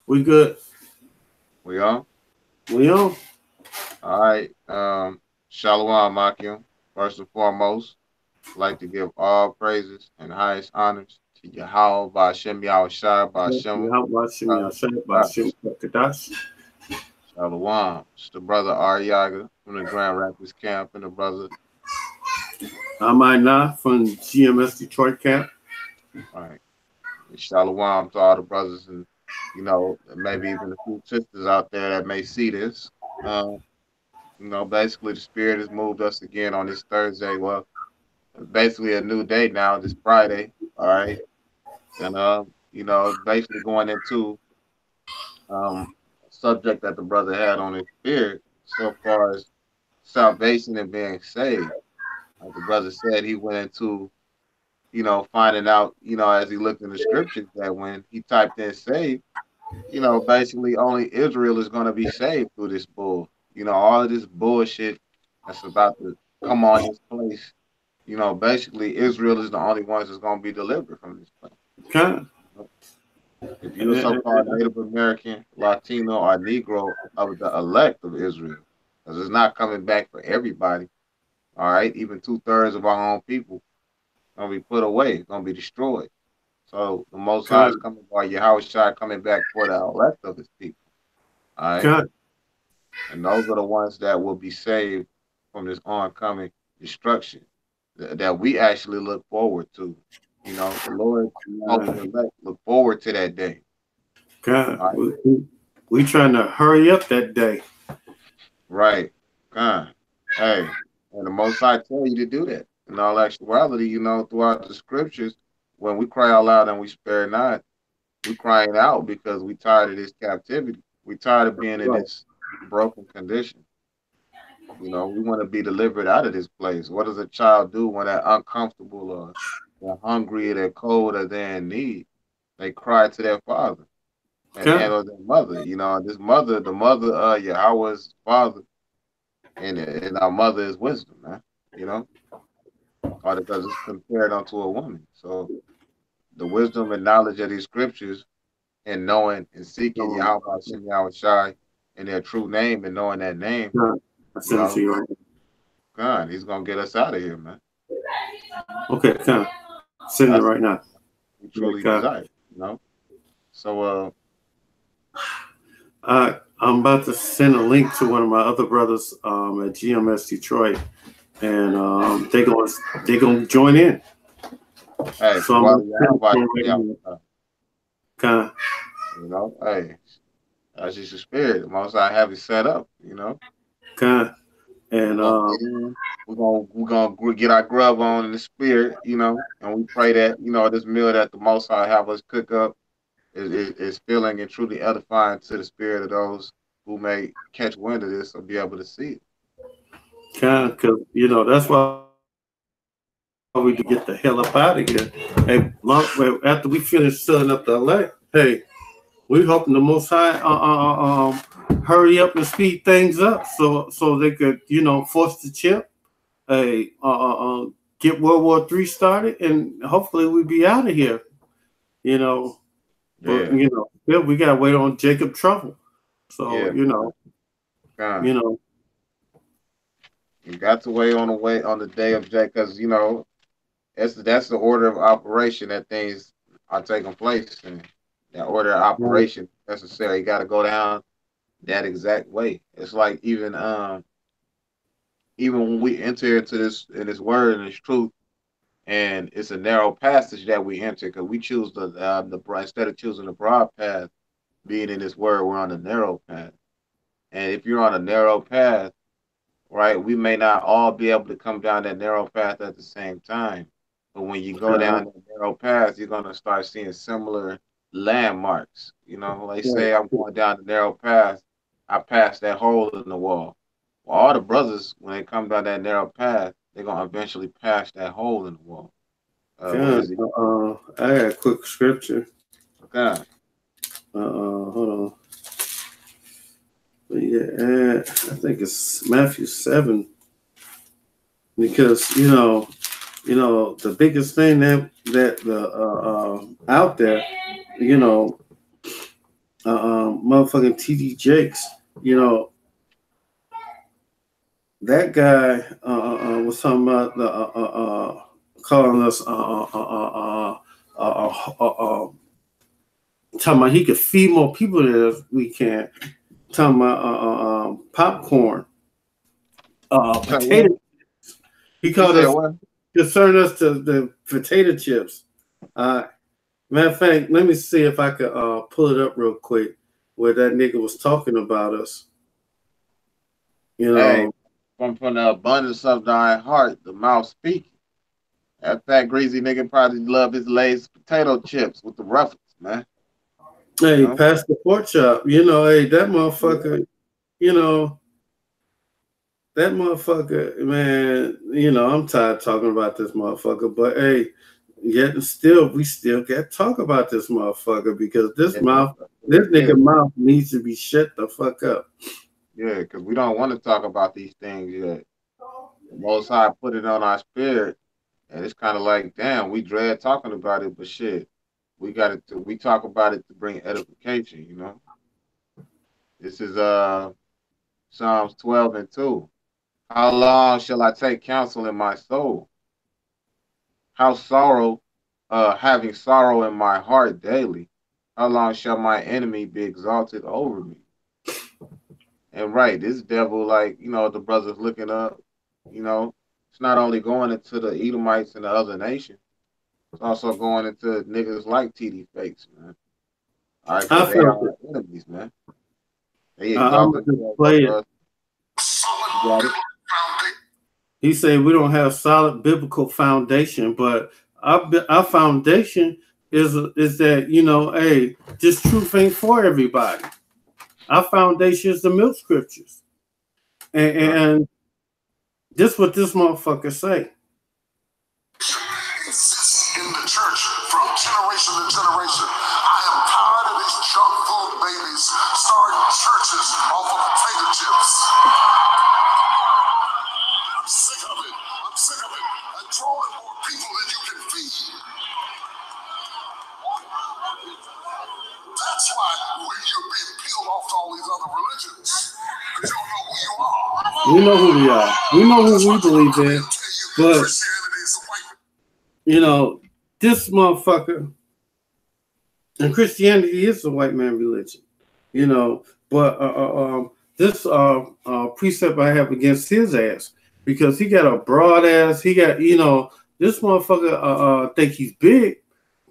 We good. We on? We on. All right. Shalom, Makim. First and foremost, I'd like to give all praises and highest honors to Yahweh Ba'Shem Yahushua Ba'Shem. Yahweh Yahshua Bashim Kadash. Shalom. It's the brother Ariaga from the Grand Rapids camp and the brother. I'm Ina from GMS Detroit camp. All right. And Shalom to all the brothers and, maybe even a few sisters out there that may see this. Basically the spirit has moved us again on this Thursday. Well, basically a new day now, this Friday. All right. And basically going into a subject that the brother had on his spirit so far as salvation and being saved. Like the brother said, he went into, finding out, as he looked in the scriptures that when he typed in saved, basically only Israel is going to be saved through this bull. All of this bullshit that's about to come on this place. Basically Israel is the only ones that's going to be delivered from this place. Okay. If you're a so-called Native American, Latino, or Negro of the elect of Israel, because it's not coming back for everybody. All right, even 2/3 of our own people gonna be put away, gonna be destroyed. So the Most High Okay. is coming, or Yahweh Shai coming back for the elect of His people. All right, Okay. and those are the ones that will be saved from this oncoming destruction that we actually look forward to. The Lord hoping the elect look forward to that day. Okay. All right, We trying to hurry up that day. right, God, hey, and the Most High tell you to do that. In all actuality, throughout the scriptures, when we cry out loud and we spare not, we crying out because we tired of this captivity. We tired of being in Right. this broken condition. We want to be delivered out of this place. What does a child do when they're uncomfortable or they're hungry or they're cold or they're in need? They cry to their father Okay. or their mother. This mother, the mother of Yahweh's father, and our mother is wisdom, man. You know, or because it's compared unto a woman. So the wisdom and knowledge of these scriptures and knowing and seeking Um, Yahweh Hashem Yahweh Shai in their true name and knowing that name, okay. I you sent it to know, you. Right. God, He's gonna get us out of here, man. Okay. Okay. Send it That's right now. what we truly Okay. desire. So I'm about to send a link to one of my other brothers at GMS Detroit, and they gonna join in. hey, So I'm while gonna you send have it to Hashem them right Yahweh now. Shai, Okay. hey, that's just the spirit. The most I have it set up. Okay. We're And gonna get in. We're gonna get our grub on in the spirit, and we pray that this meal that the Most High have us cook up is filling and truly edifying to the spirit of those who may catch wind of this or be able to see it. kind because that's why we get the hell up out of here. Hey, well, after we finish filling up the elect, hey, we hoping the Most High hurry up and speed things up so they could force the chip. Hey, get World War III started, and hopefully we be out of here. You know, but Yeah, yeah, we gotta wait on Jacob Trouble. So yeah, God. you know, You got to wait on the day of J, because that's the order of operation that things are taking place, and that order of operation necessary. You got to go down that exact way. It's like even when we enter into this in this word and this truth, and it's a narrow passage that we enter because we choose the instead of choosing the broad path, being in this word, we're on the narrow path. And if you're on a narrow path, right, we may not all be able to come down that narrow path at the same time. But when you go down that narrow path, you're gonna start seeing similar landmarks. Like say I'm going down the narrow path, I pass that hole in the wall. Well, all the brothers, when they come down that narrow path, they're gonna eventually pass that hole in the wall. What God, is it? I got a quick scripture. God. Hold on. Yeah, I think it's Matthew 7 because the biggest thing that the out there, you know, motherfucking TD Jakes, you know, that guy was talking about calling us talking about he could feed more people than we can. Talking about popcorn, potato. He called us concerned us to the potato chips. Matter of fact, let me see if I could pull it up real quick where that nigga was talking about us. You know, hey, from the abundance of thy heart, the mouth speaks. That fat greasy nigga probably love his Lay's potato chips with the ruffles, man. Hey, you know? Pass the pork chop. You know, hey, that motherfucker, you know, that motherfucker, man, you know, I'm tired of talking about this motherfucker, but hey, yet still, we still got to talk about this motherfucker because this nigga mouth needs to be shut the fuck up. Yeah, because we don't want to talk about these things yet. The Most High put it on our spirit, and it's kind of like, damn, we dread talking about it, but shit, we talk about it to bring edification, you know. This is Psalms 12:2. How long shall I take counsel in my soul? How having sorrow in my heart daily. How long shall my enemy be exalted over me? And right, this devil, like, you know, the brothers looking up, you know, it's not only going into the Edomites and the other nations, it's also going into niggas like TD Fakes, man. All right, because they are our enemies, man. They exalted us. He said we don't have solid biblical foundation, but our foundation is that, you know, hey, this truth ain't for everybody. Our foundation is the milk scriptures. And this what this motherfucker say. In the church from generation to generation. I am tired of these junk food babies starting churches off of potato chips. I'm sick of it. I'm sick of it. And drawing more people than you can feed. That's why you're being peeled off to all these other religions. Because you don't know who you are. We know who we are. We know who we believe in. But, you know, this motherfucker, and Christianity is a white man religion, you know, but this precept I have against his ass, because he got a broad ass, he got, you know, this motherfucker think he's big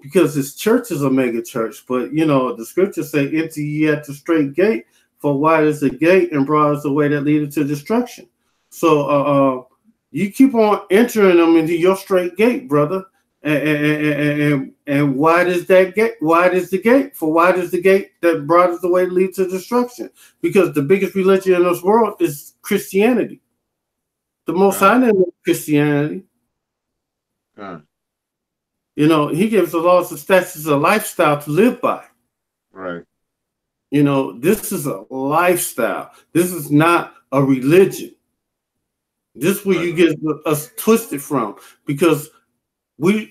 because his church is a mega church, but, you know, the scriptures say, enter ye at the straight gate, for wide is the gate and broad is the way that leadeth to destruction. So you keep on entering them into your straight gate, brother. And wide is that gate? Wide is the gate. For wide is the gate that broad is the way that leads to destruction. Because the biggest religion in this world is Christianity. The most high name is Christianity. You know, he gives the laws and statutes a lifestyle to live by. Right. You know, this is a lifestyle. This is not a religion. This is where you get us twisted from, because we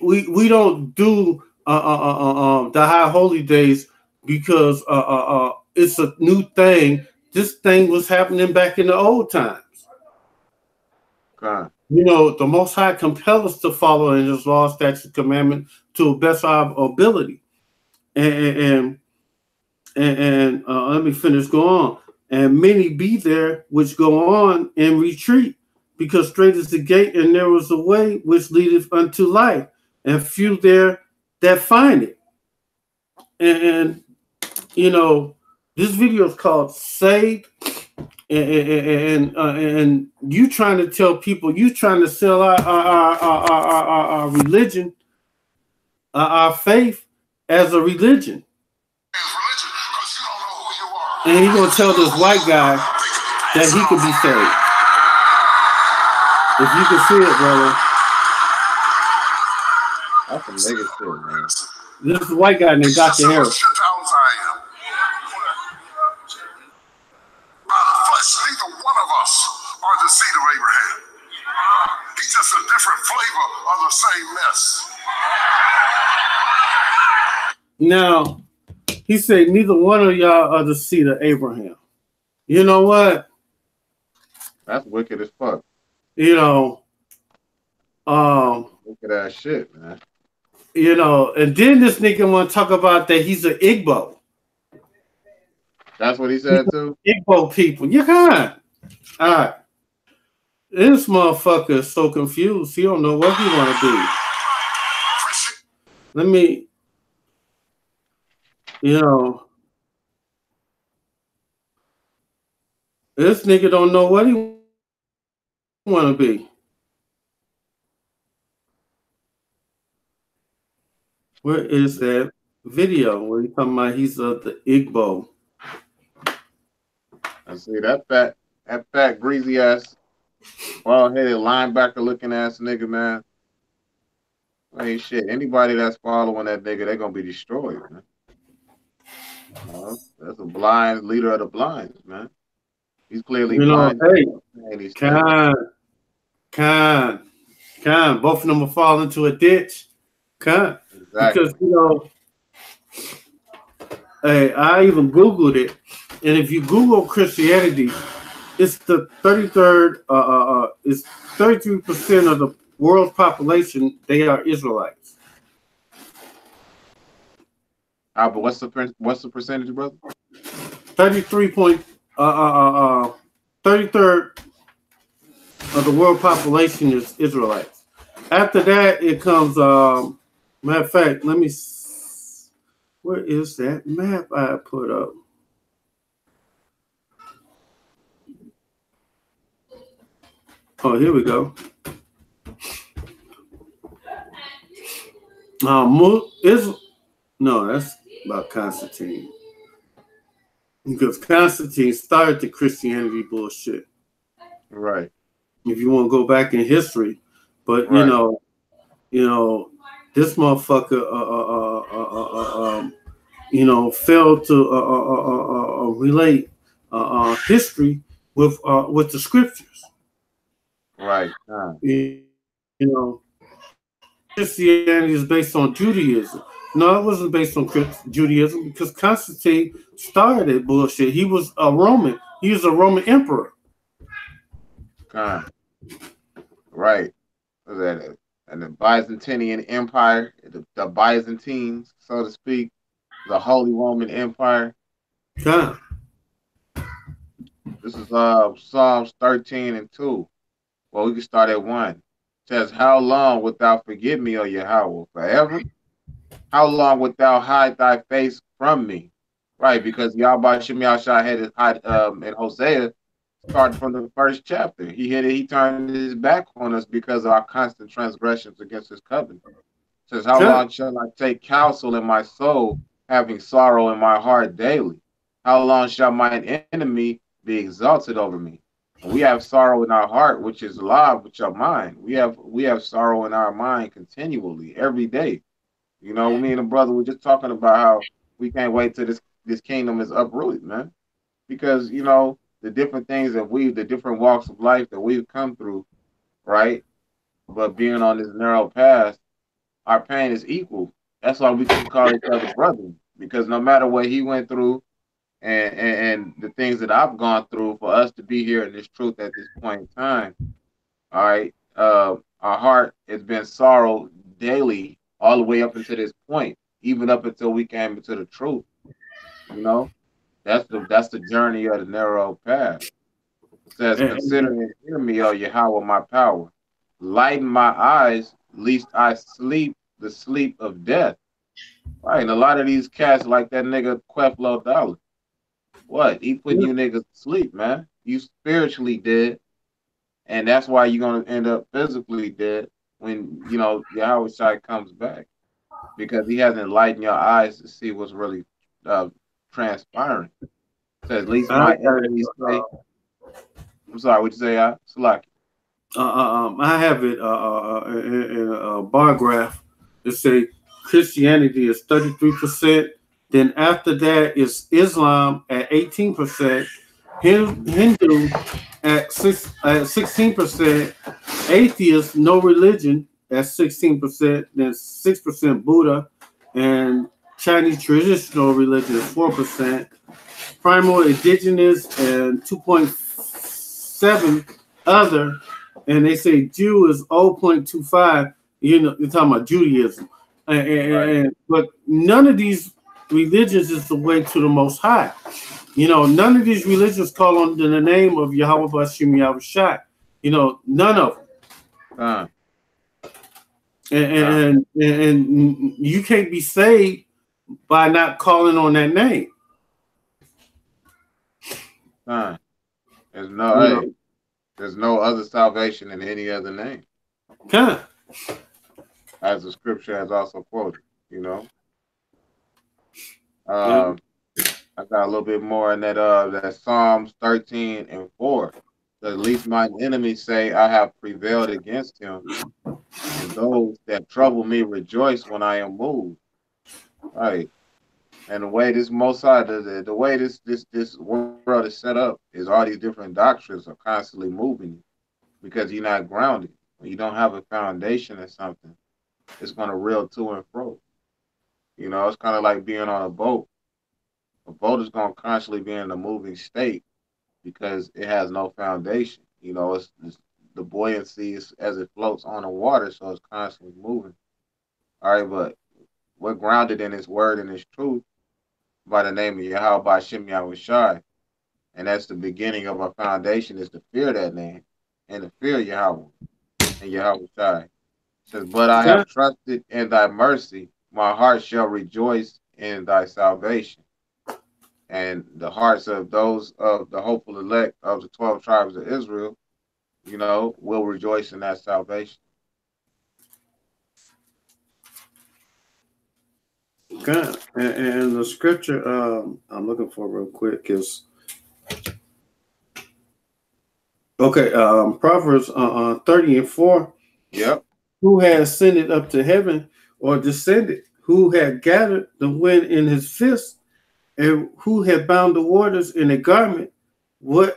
don't do the high holy days because it's a new thing. This thing was happening back in the old times. You know, the Most High compelled us to follow in His law, statute, commandment to the best of our ability. And let me finish. Go on. And many be there which go on and retreat, because straight is the gate and narrow is the way which leadeth unto life, and few there that find it. And you know, this video is called Saved, and you trying to tell people, you trying to sell our religion, our faith as a religion. And he's gonna tell this white guy that he could be saved. If you can see it, brother. That's some nigga shit, man. This is a white guy named Dr. Harris. Neither one of us are the seed of Abraham. He's just a different flavor of the same mess. Now, He said, neither one of y'all are the seed of Abraham. You know what? That's wicked as fuck. You know, Wicked ass shit, man. you know, and then this nigga want to talk about that he's an Igbo. That's what he said too? Igbo people. You can't. All right. This motherfucker is so confused. He don't know what he want to do. Let me, you know, this nigga don't know what he want to be. Where is that video where he talking about he's of the Igbo? I see that fat greasy ass, bald-headed linebacker looking ass nigga, man. Ain't shit. Anybody that's following that nigga, they're gonna be destroyed, man. That's a blind leader of the blinds, man. He's clearly blind. Hey, Both of them will fall into a ditch. Exactly. Because, you know, hey, I even Googled it. And if you Google Christianity, it's the 33rd, it's 33% of the world's population, they are Israelites. But what's the percentage, brother? 33rd of the world population is Israelites. After that, it comes, matter of fact, let me, where is that map I put up? Oh, here we go. No, that's about Constantine. Because Constantine started the Christianity bullshit. Right. If you want to go back in history, but right. you know, this motherfucker, failed to relate history with the scriptures. Right. You know, Christianity is based on Judaism. No, it wasn't based on Judaism because Constantine started that bullshit. He was a Roman. He was a Roman emperor. Right. And the Byzantine Empire, the Byzantines, so to speak, the Holy Roman Empire. God. This is Psalms 13:2. Well, we can start at 1. It says, how long wilt thou forget me, O Yahweh? Forever? How long wilt thou hide thy face from me? Right, because Yahweh Shem Yahshua had in Hosea, starting from the first chapter. He turned his back on us because of our constant transgressions against his covenant. It says, how long shall I take counsel in my soul, having sorrow in my heart daily? How long shall mine enemy be exalted over me? We have sorrow in our heart, which is alive with your mind. We have sorrow in our mind continually, every day. You know, me and the brother were just talking about how we can't wait till this kingdom is uprooted, man. Because, you know, the different things that the different walks of life that we've come through, right? But being on this narrow path, our pain is equal. That's why we can call each other brothers. Because no matter what he went through, and the things that I've gone through, for us to be here in this truth at this point in time, all right, our heart has been sorrow daily all the way up until this point, even up until we came into the truth. You know, that's the journey of the narrow path. It says, consider and hear me, O Yahweh, my power. Lighten my eyes, lest I sleep the sleep of death. Right, and a lot of these cats like that nigga Queflo Dollar. What? He putting you niggas to sleep, man. You spiritually dead. And that's why you're going to end up physically dead when, you know, Yahweh Shai comes back. Because he hasn't enlightened your eyes to see what's really transpiring. So at least my enemies say, I'm sorry, what'd you say, Salaki? I have it in a bar graph. It say Christianity is 33%. Then after that is Islam at 18%, Hindu at 16%, atheist, no religion at 16%, then 6% Buddha, and Chinese traditional religion is 4%. Primal indigenous and 2.7 other, and they say Jew is 0.25. You know, you're talking about Judaism, but none of these religions is the way to the Most High. You know, none of these religions call on the name of Yahweh Bashim Yahweh Shai. You know, none of them. And you can't be saved by not calling on that name. There's no there's no other salvation in any other name. As the scripture has also quoted, you know. I got a little bit more in that Psalms 13:4. At least mine enemies say I have prevailed against him, and those that trouble me rejoice when I am moved. Right. And the way this Most High, the way this world is set up is all these different doctrines are constantly moving because you're not grounded. When you don't have a foundation or something, it's going to reel to and fro. You know, it's kind of like being on a boat. A boat is going to constantly be in a moving state because it has no foundation. You know, it's the buoyancy is as it floats on the water, so it's constantly moving. All right, but we're grounded in His word and His truth by the name of Yahweh Bashim Yahweh Shai. And that's the beginning of our foundation, is to fear that name and to fear Yahweh and Yahweh Shai. It says, but I have trusted in thy mercy, my heart shall rejoice in thy salvation. And the hearts of those of the hopeful elect of the 12 tribes of Israel, you know, will rejoice in that salvation. Good. And the scripture I'm looking for real quick is Proverbs 30:4. Yep. Who has ascended up to heaven or descended? Who had gathered the wind in his fist, and who had bound the waters in a garment? Who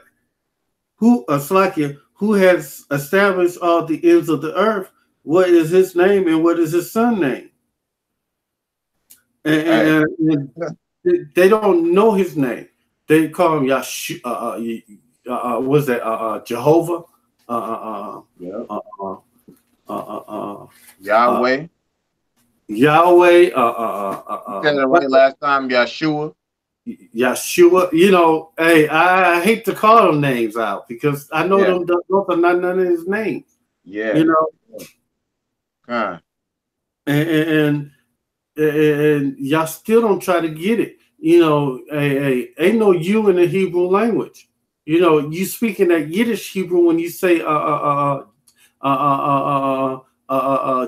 has established all the ends of the earth? What is his name and what is his son's name? And they don't know his name. They call him what's that? Jehovah. Yahweh. Yahweh. Said it right last time, Yeshua. Yeshua. You know, hey, I hate to call them names out because I know them don't know none of his names. Yeah. You know. And y'all still don't try to get it. You know, ain't no you in the Hebrew language. You know, you speaking that Yiddish Hebrew when you say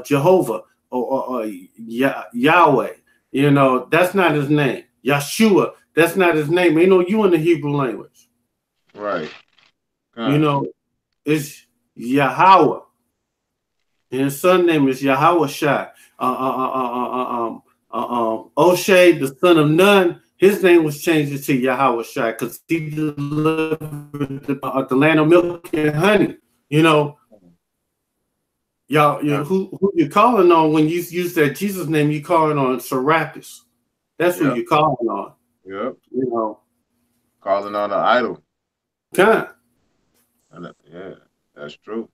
Jehovah or Yahweh. You know, that's not his name. Yeshua, that's not his name. Ain't no you in the Hebrew language. Right. You know, it's Yahweh. And his son's name is Yahweh Shai. Oshay, the son of Nun, his name was changed to Yahweh Shai because he delivered the land of milk and honey. You know, y'all, you know, who you calling on when you use that Jesus name? You calling on Serapis. That's who you calling on. Yep. You know, calling on an idol. Yeah, that's true.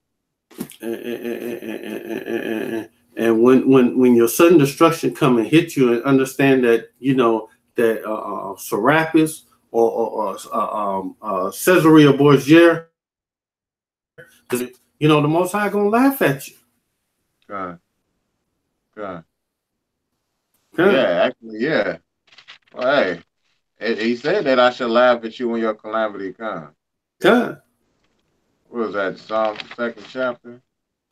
And when your sudden destruction come and hit you, and understand that you know that Serapis or Caesarea Borgia, you know the Most High gonna laugh at you. God. Yeah, actually, yeah. Well, hey, he said that I should laugh at you when your calamity comes. God. What was that? Psalms 2nd chapter.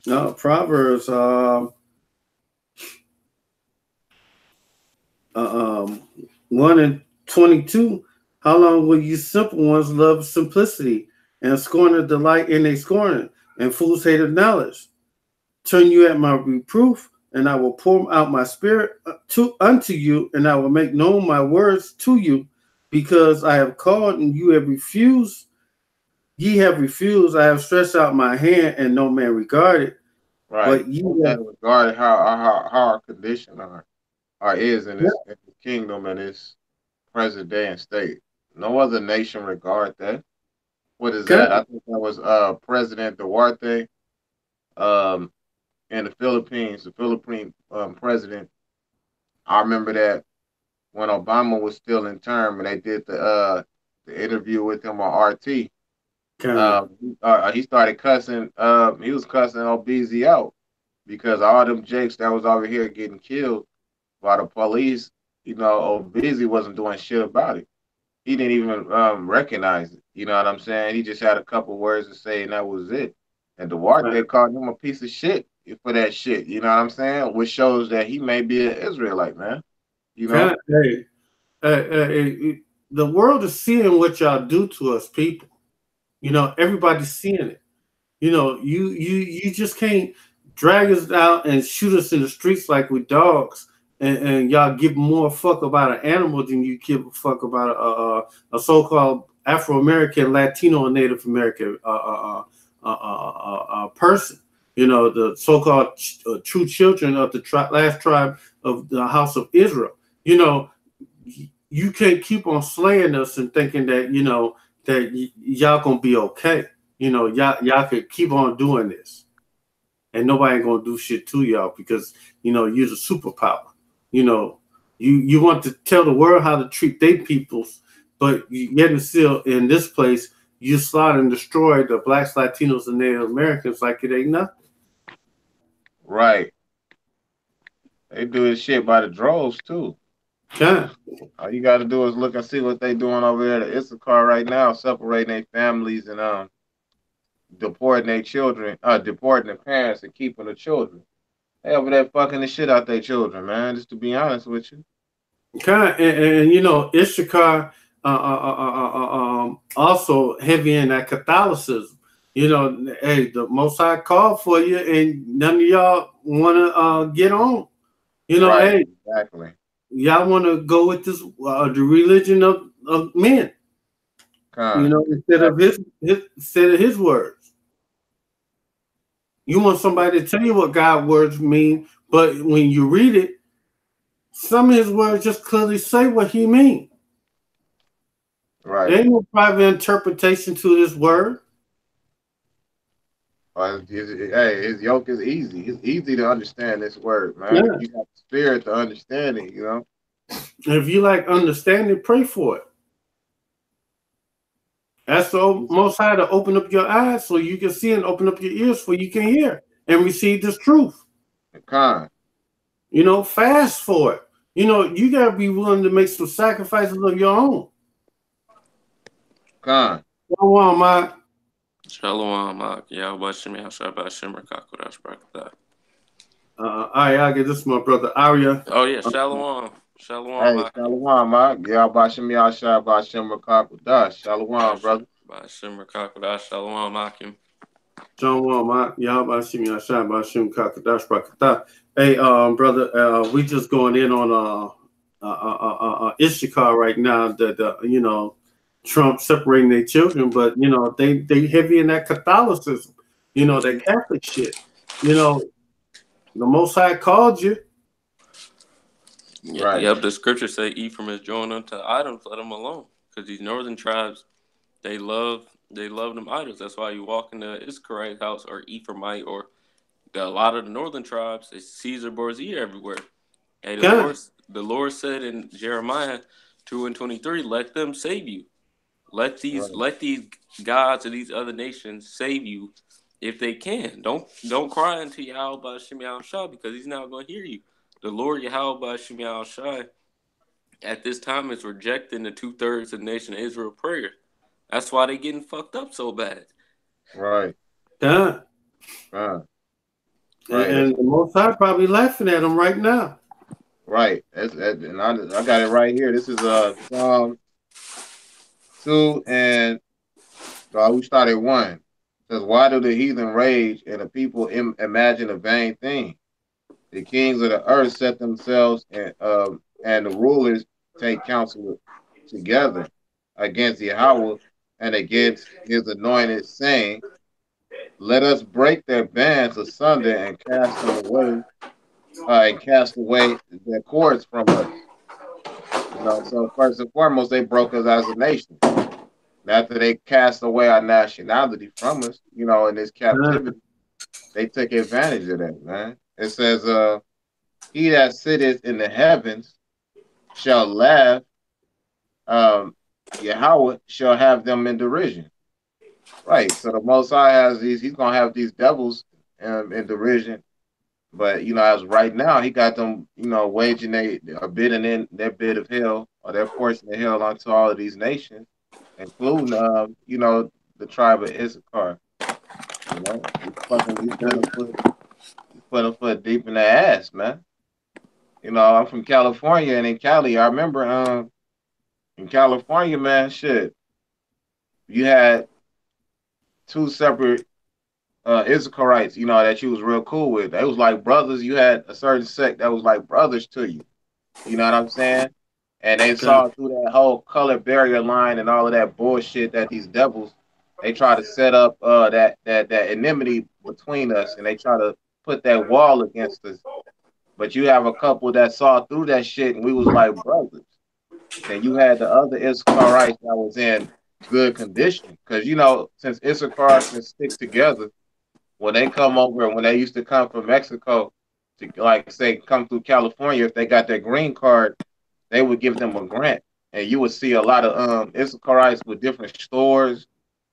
No, Proverbs 1:22. How long will you simple ones love simplicity and scorn the delight in a scorning, and fools hated knowledge? Turn you at my reproof, and I will pour out my spirit unto you, and I will make known my words to you, because I have called and you have refused. Ye have refused. I have stretched out my hand, and no man regarded. Right. But ye have regarded how our condition is in this kingdom and its present day and state. No other nation regard that. What is Okay. that? I think that was President Duarte in the Philippines. The Philippine president. I remember that when Obama was still in term and they did the interview with him on RT. Okay. He started cussing. He was cussing OBZ out because all them jakes that was over here getting killed by the police. You know, OBZ wasn't doing shit about it. He didn't even recognize it. You know what I'm saying? He just had a couple words to say, and that was it. And Duarte called him a piece of shit for that shit. You know what I'm saying? Which shows that he may be an Israelite, man. You know? Hey, the world is seeing what y'all do to us, people. You know, everybody's seeing it. You know, you just can't drag us out and shoot us in the streets like we're dogs, and y'all give more fuck about an animal than you give a fuck about a so-called Afro-American, Latino, and Native American person. You know, the so-called true children of the last tribe of the house of Israel. You know, you can't keep on slaying us and thinking that, you know, that y'all gonna be okay. You know, y'all could keep on doing this, and nobody ain't gonna do shit to y'all because, you know, you're the superpower. You know, you want to tell the world how to treat their peoples, but yet and still in this place you slaughter and destroy the blacks, Latinos, and Native Americans like it ain't nothing. Right. They do this shit by the droves too. Yeah. All you got to do is look and see what they doing over there at Issachar right now, separating their families and deporting their children, deporting their parents and keeping the children. They over there fucking the shit out their children, man. Just to be honest with you. Okay, and you know, Issachar also heavy in that Catholicism. You know, hey, the Most High called for you, and none of y'all want to get on. You know, Right, hey, exactly. y'all want to go with this the religion of men. You know, instead of his words. You want somebody to tell you what God's words mean, but when you read it, some of his words just clearly say what he means. Right. There ain't no private interpretation to this word. Hey, his yoke is easy. It's easy to understand this word, man. Yeah. If you have the spirit to understand it, you know. If you like understanding, pray for it. Ask the Most High to open up your eyes so you can see, and open up your ears so you can hear and receive this truth. You know, fast for it. You know, you got to be willing to make some sacrifices of your own. Shalom, Mark. Shalom, Mark. Yahweh Shem Yahshua Shem Rakakodash Barakatah. All right, I'll get this to my brother Arya. Oh, yeah, Shalom. Shalom, Hey, Mark. Shalom, Mark. Yahweh Shem Yahshua Shem Rakakodash. Shalom, brother. Shem Rakakodash. Shalom, Mark. Shalom, Mark. Yahweh Shem Yahshua Shem Kakadash Barakatah. Hey, brother, we just going in on Issachar right now. That you know, Trump separating their children, but you know they heavy in that Catholicism. You know, that Catholic shit. You know, the Most High called you. Right. Yep. The scriptures say Ephraim is joined unto idols. Let them alone, because these northern tribes, they love them idols. That's why you walk in the Issacharite house or Ephraimite or a lot of the northern tribes. It's Caesar Borgia everywhere. Hey, the Lord said in Jeremiah 2:23, let them save you. Let these gods of these other nations save you if they can. Don't cry unto Yahweh Shem Yahshua because he's not going to hear you. The Lord Yahweh Shem Yahshua at this time is rejecting the 2/3 of the nation of Israel prayer. That's why they getting fucked up so bad. Right. Yeah. Right. And the Most High probably laughing at them right now. Right. And I got it right here. This is Psalm 2 and we started 1. It says, why do the heathen rage and the people imagine a vain thing? The kings of the earth set themselves and the rulers take counsel together against Yahweh and against his anointed, saying, let us break their bands asunder and cast them away, and cast away their cords from us. So first and foremost, they broke us as a nation. After they cast away our nationality from us, in this captivity, they took advantage of that, man. It says, he that sitteth in the heavens shall laugh, Yahweh shall have them in derision. Right. So the Most High has he's going to have these devils in derision. But, as right now, he got them, waging bidding in their bid of hell or their portion of hell onto all of these nations, including, the tribe of Issachar. We put a foot deep in the ass, man. I'm from California, and in Cali, I remember in California, man, shit, you had two separate Issacharites, that you was real cool with. They was like brothers. You had a certain sect that was like brothers to you. You know what I'm saying? And they saw through that whole color barrier line and all of that bullshit that these devils, they try to set up that enmity between us, and they try to put that wall against us. But you have a couple that saw through that shit, and we was like brothers. Then you had the other Issacharites that was in good condition, because since Issachar can stick together, when they come over, when they used to come from Mexico to, like, say, come through California, if they got their green card, they would give them a grant. And you would see a lot of Issacharites with different stores.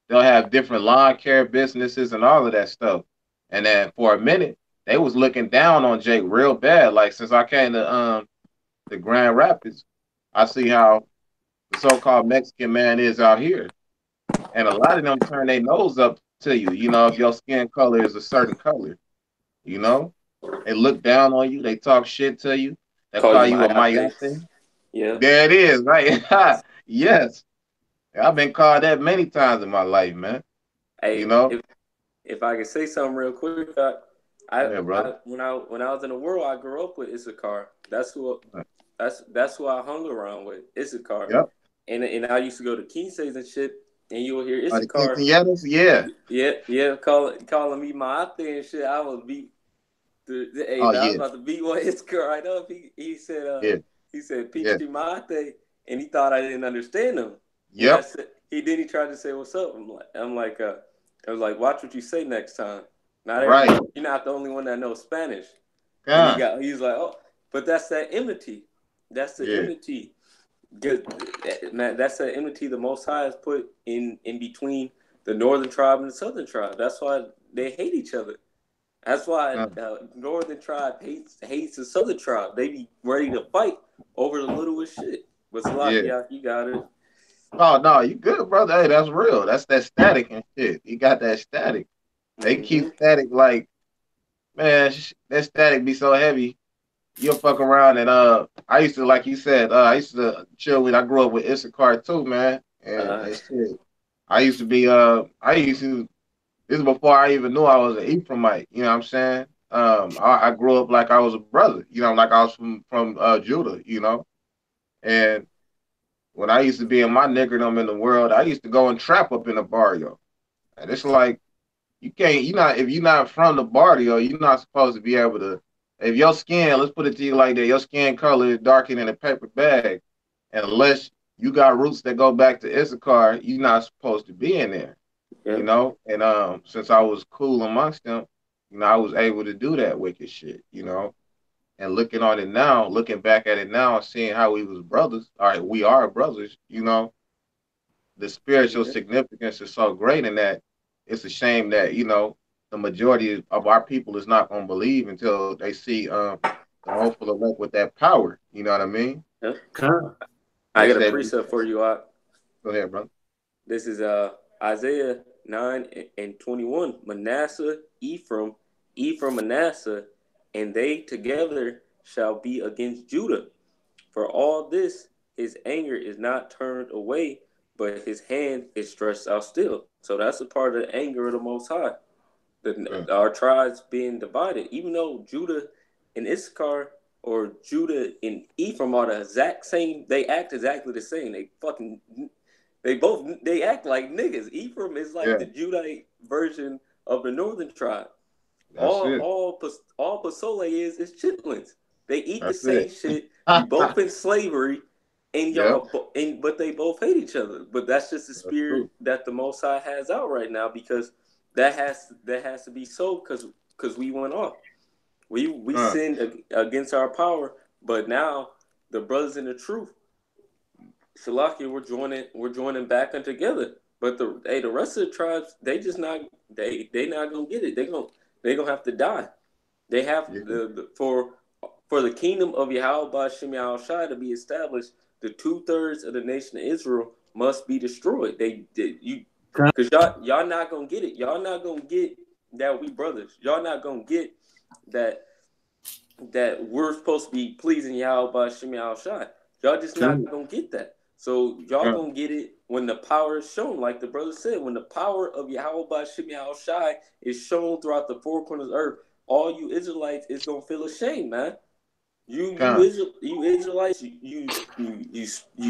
They'll have different lawn care businesses and all of that stuff. And then for a minute, they was looking down on Jake real bad. Like, since I came to the Grand Rapids, I see how the so-called Mexican man is out here. And a lot of them turn their nose up to you, if your skin color is a certain color, they look down on you, they talk shit to you, they call you a mayate. Yeah, there it is, right? Yes, I've been called that many times in my life, man. Hey, if I could say something real quick, when I was in the world, I grew up with Issachar. That's who I hung around with, Issachar. Yep. And I used to go to Quinces and shit. And you will hear Issachar. Calling me my ate and shit. I was beat. I was about to beat one Issachar right up. He said, Peachy Mate, and he thought I didn't understand him. Yep. He tried to say what's up. I was like, watch what you say next time. You're not the only one that knows Spanish. And he's like, oh, but that's that enmity. That's the enmity. Man, that's the enmity the Most High has put in between the northern tribe and the southern tribe. That's why they hate each other. That's why the northern tribe hates the southern tribe. They be ready to fight over the littlest shit. But you got it. Oh no, you good, brother. Hey, that's real. That's that static and shit. You got that static. They keep static like, man, that static be so heavy. You'll fuck around and I used to, like you said, I used to chill with. I grew up with Issachar too, man. And shit. I used to be this is before I even knew I was an Ephraimite. You know what I'm saying? I grew up like I was a brother. Like I was from Judah. And when I used to be in my niggerdom in the world, I used to go and trap up in the barrio. And it's like if you're not from the barrio, you're not supposed to be able to. If your skin, let's put it to you like that, your skin color is darker than a paper bag, unless you got roots that go back to Issachar, you're not supposed to be in there, And since I was cool amongst them, I was able to do that wicked shit, And looking back at it now, seeing how we was brothers, all right, we are brothers, The spiritual significance is so great in that it's a shame that, the majority of our people is not going to believe until they see the hopeful elect with that power. You know what I mean? Yeah. I got a precept for you, Go ahead, brother. This is Isaiah 9:21. Manasseh, Ephraim, Manasseh, and they together shall be against Judah. For all this, his anger is not turned away, but his hand is stretched out still. So that's a part of the anger of the Most High. Our tribes being divided, even though Judah and Issachar or Judah and Ephraim are the exact same, they act exactly the same. They act like niggas. Ephraim is like the Judite version of the northern tribe. All Pasole is chitlins. They eat the same shit. We both in slavery. And Yep. but they both hate each other. But that's just the That's spirit true. that the Most High has out right now, because that has to be so, because we went off. We Huh. sinned against our power, but now the brothers in the truth, Salakia, we're joining back in together. But the rest of the tribes, they not gonna get it. They gonna have to die. They have Yeah. for the kingdom of Yahweh Ba'Shem Yahushua to be established. The 2/3 of the nation of Israel must be destroyed. Because y'all not gonna get it. Y'all not gonna get that we brothers. Y'all not gonna get that we're supposed to be pleasing Yahweh Ba'Shem Yahushua. Y'all just not gonna get that. So y'all Huh. gonna get it when the power is shown, like the brother said, when the power of Yahweh Ba'Shem Yahushua is shown throughout the four corners of the earth. All you Israelites is gonna feel ashamed, man. You Huh. Israelites, you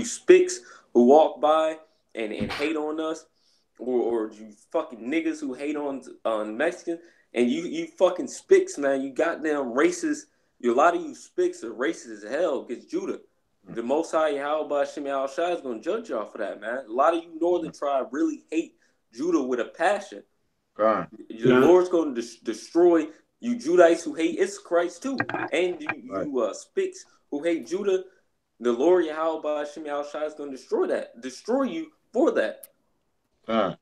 spicks who walk by and hate on us, or you fucking niggas who hate on Mexicans, and you fucking spicks, man. You goddamn racist. A lot of you spicks are racist as hell against Judah. The Most High Yahweh Ba'Shem Yahushua is gonna judge y'all for that, man. A lot of you Northern tribe really hate Judah with a passion. Huh. The Lord's going to destroy you Judites who hate Issachar Christ too, and you spicks who hate Judah. The Lord Yahweh Ba'Shem Yahushua is going to destroy you for that. Huh.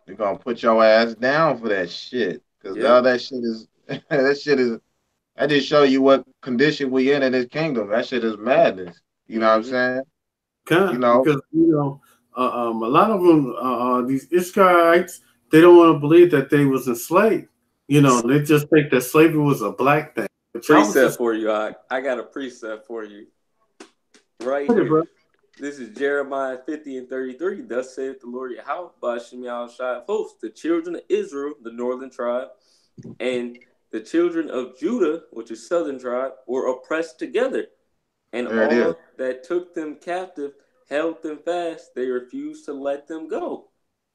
They're gonna put your ass down for that shit. Cause all that shit is that just show you what condition we in this kingdom. That shit is madness. You know what I'm saying? You know, Because a lot of them, these Ishmaelites, they don't want to believe that they was enslaved. They just think that slavery was a black thing. Precept for you, I got a precept for you right here. Bro. This is Jeremiah 50:33. Thus saith the Lord Yahweh Ba'Shem Yahushua of hosts, the children of Israel, the northern tribe, and the children of Judah, which is southern tribe, were oppressed together, and all that took them captive held them fast. They refused to let them go.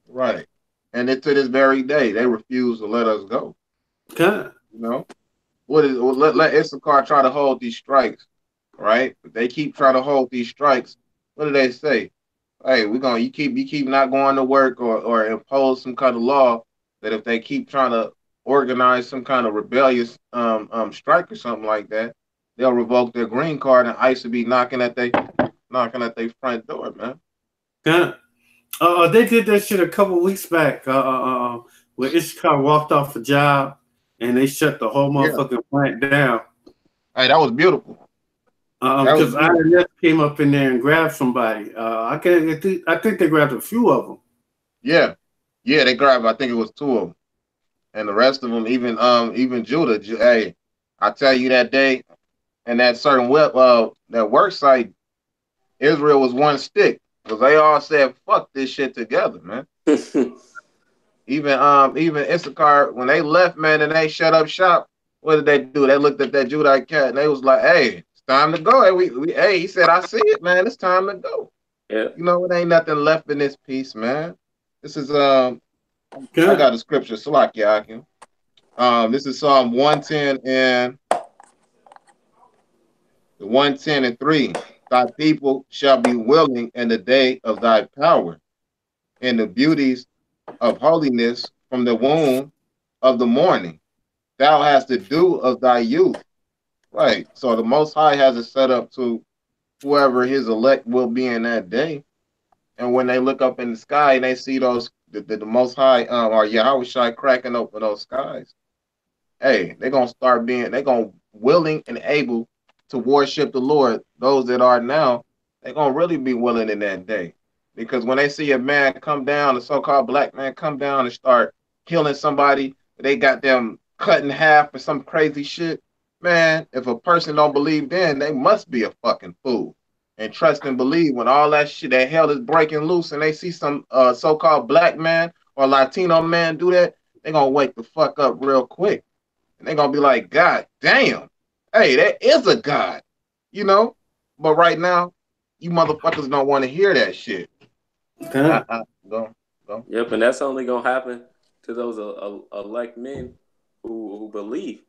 Right. And to this very day, they refuse to let us go. Okay. Let Issachar try to hold these strikes, right? If they keep trying to hold these strikes, what do they say? Hey, you keep not going to work or impose some kind of law that if they keep trying to organize some kind of rebellious strike or something like that, they'll revoke their green card and ICE will be knocking at their front door, man. Yeah. They did that shit a couple weeks back. Where Issachar walked off a job and they shut the whole motherfucking plant down. Hey, that was beautiful. Because IRS came up in there and grabbed somebody. I think they grabbed a few of them. Yeah, they grabbed. I think it was 2 of them, and the rest of them, even Judah. Hey, I tell you that day, and that certain that work site, Israel was one stick because they all said fuck this shit together, man. even Issachar, when they left, man, and they shut up shop, what did they do? They looked at that Judite cat and they was like, "Hey, it's time to go." Hey, he said, "I see it, man. It's time to go." Yeah. It ain't nothing left in this piece, man. This is I got a scripture, Salakia Akim. This is Psalm 110 and 3. Thy people shall be willing in the day of thy power, in the beauties of holiness from the womb of the morning. Thou hast the dew of thy youth. Right. So the Most High has it set up to whoever his elect will be in that day. And when they look up in the sky and they see the Most High or Yahweh Shai cracking open those skies, hey, they're going to willing and able to worship the Lord. Those that are now, they're going to really be willing in that day. Because when they see a man come down, a so-called black man come down and start killing somebody, they got them cut in half or some crazy shit, man, if a person don't believe then, they must be a fucking fool. And trust and believe when all that shit, that hell is breaking loose and they see some so-called black man or Latino man do that, they're going to wake the fuck up real quick. And they're going to be like, God damn, hey, there is a God, But right now, you motherfuckers don't want to hear that shit. Go. Yep, and that's only going to happen to those elect men who believe.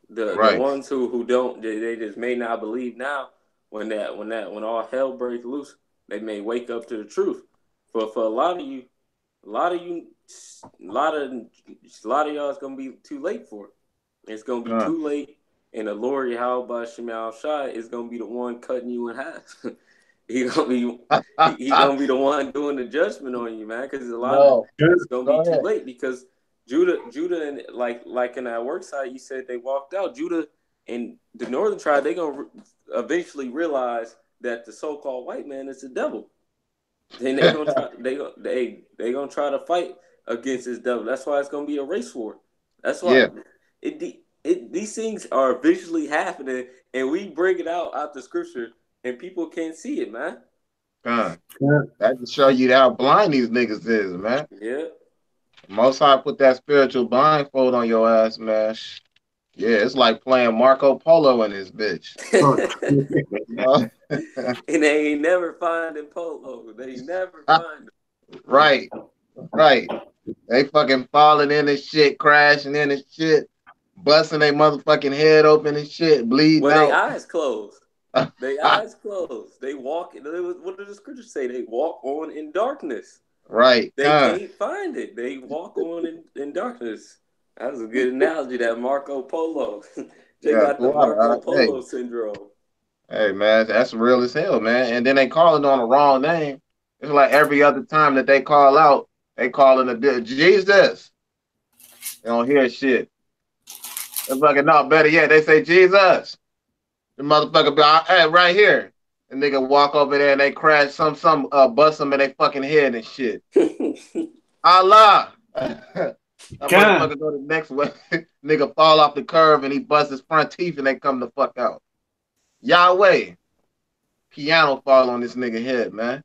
The ones who don't, they just may not believe now, when all hell breaks loose, they may wake up to the truth. For a lot of you, a lot of y'all is gonna be too late for it. It's gonna be too late, and the Lord Yahweh Shemal Shai is gonna be the one cutting you in half. he gonna be the one doing the judgment on you, man. Because it's gonna be too late because Judah, and like in that work site, you said they walked out. Judah and the northern tribe, they gonna eventually realize that the so-called white man is the devil. Then they gonna try to fight against this devil. That's why it's gonna be a race war. That's why these things are visually happening, and we bring it out the scripture, and people can't see it, man. That can show you how blind these niggas is, man. Yeah. Most High put that spiritual blindfold on your ass, man. Yeah, it's like playing Marco Polo in this bitch. And they ain't never finding Polo. They never find him. Right. They fucking falling in and shit, crashing in and shit, busting their motherfucking head open and shit, bleeding out. Their eyes closed. Their eyes closed. They walk. What did the scripture say? They walk on in darkness. Right. They can't find it. They walk on in darkness. That was a good analogy, that Marco Polo. They got the Marco Polo syndrome. Hey, man, that's real as hell, man. And then they call it on the wrong name. It's like every other time that they call out, they calling it Jesus. They don't hear shit. It's fucking no, better yet, they say Jesus. The motherfucker be hey, right here. The nigga walk over there and they crash some bust them in their fucking head and shit. Allah. That motherfucker go the next way. Nigga fall off the curve and he busts his front teeth and they come the fuck out. Yahweh. Piano fall on this nigga head, man.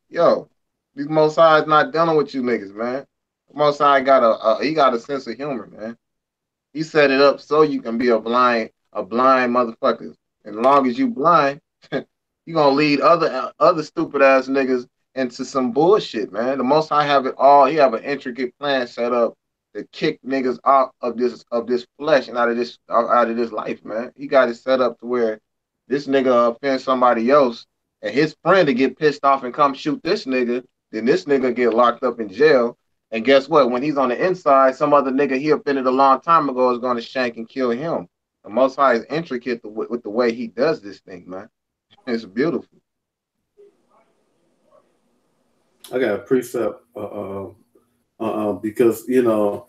Yo, these Most High is not dealing with you niggas, man. Most High got a sense of humor, man. He set it up so you can be a blind motherfucker. As long as you blind, you gonna lead other stupid ass niggas into some bullshit, man. The Most High have it all. He have an intricate plan set up to kick niggas out of this flesh and out of this life, man. He got it set up to where this nigga offend somebody else and his friend to get pissed off and come shoot this nigga, then this nigga get locked up in jail. And guess what? When he's on the inside, some other nigga he offended a long time ago is going to shank and kill him. The Most High is intricate with the way he does this thing, man. It's beautiful. I got a precept because you know,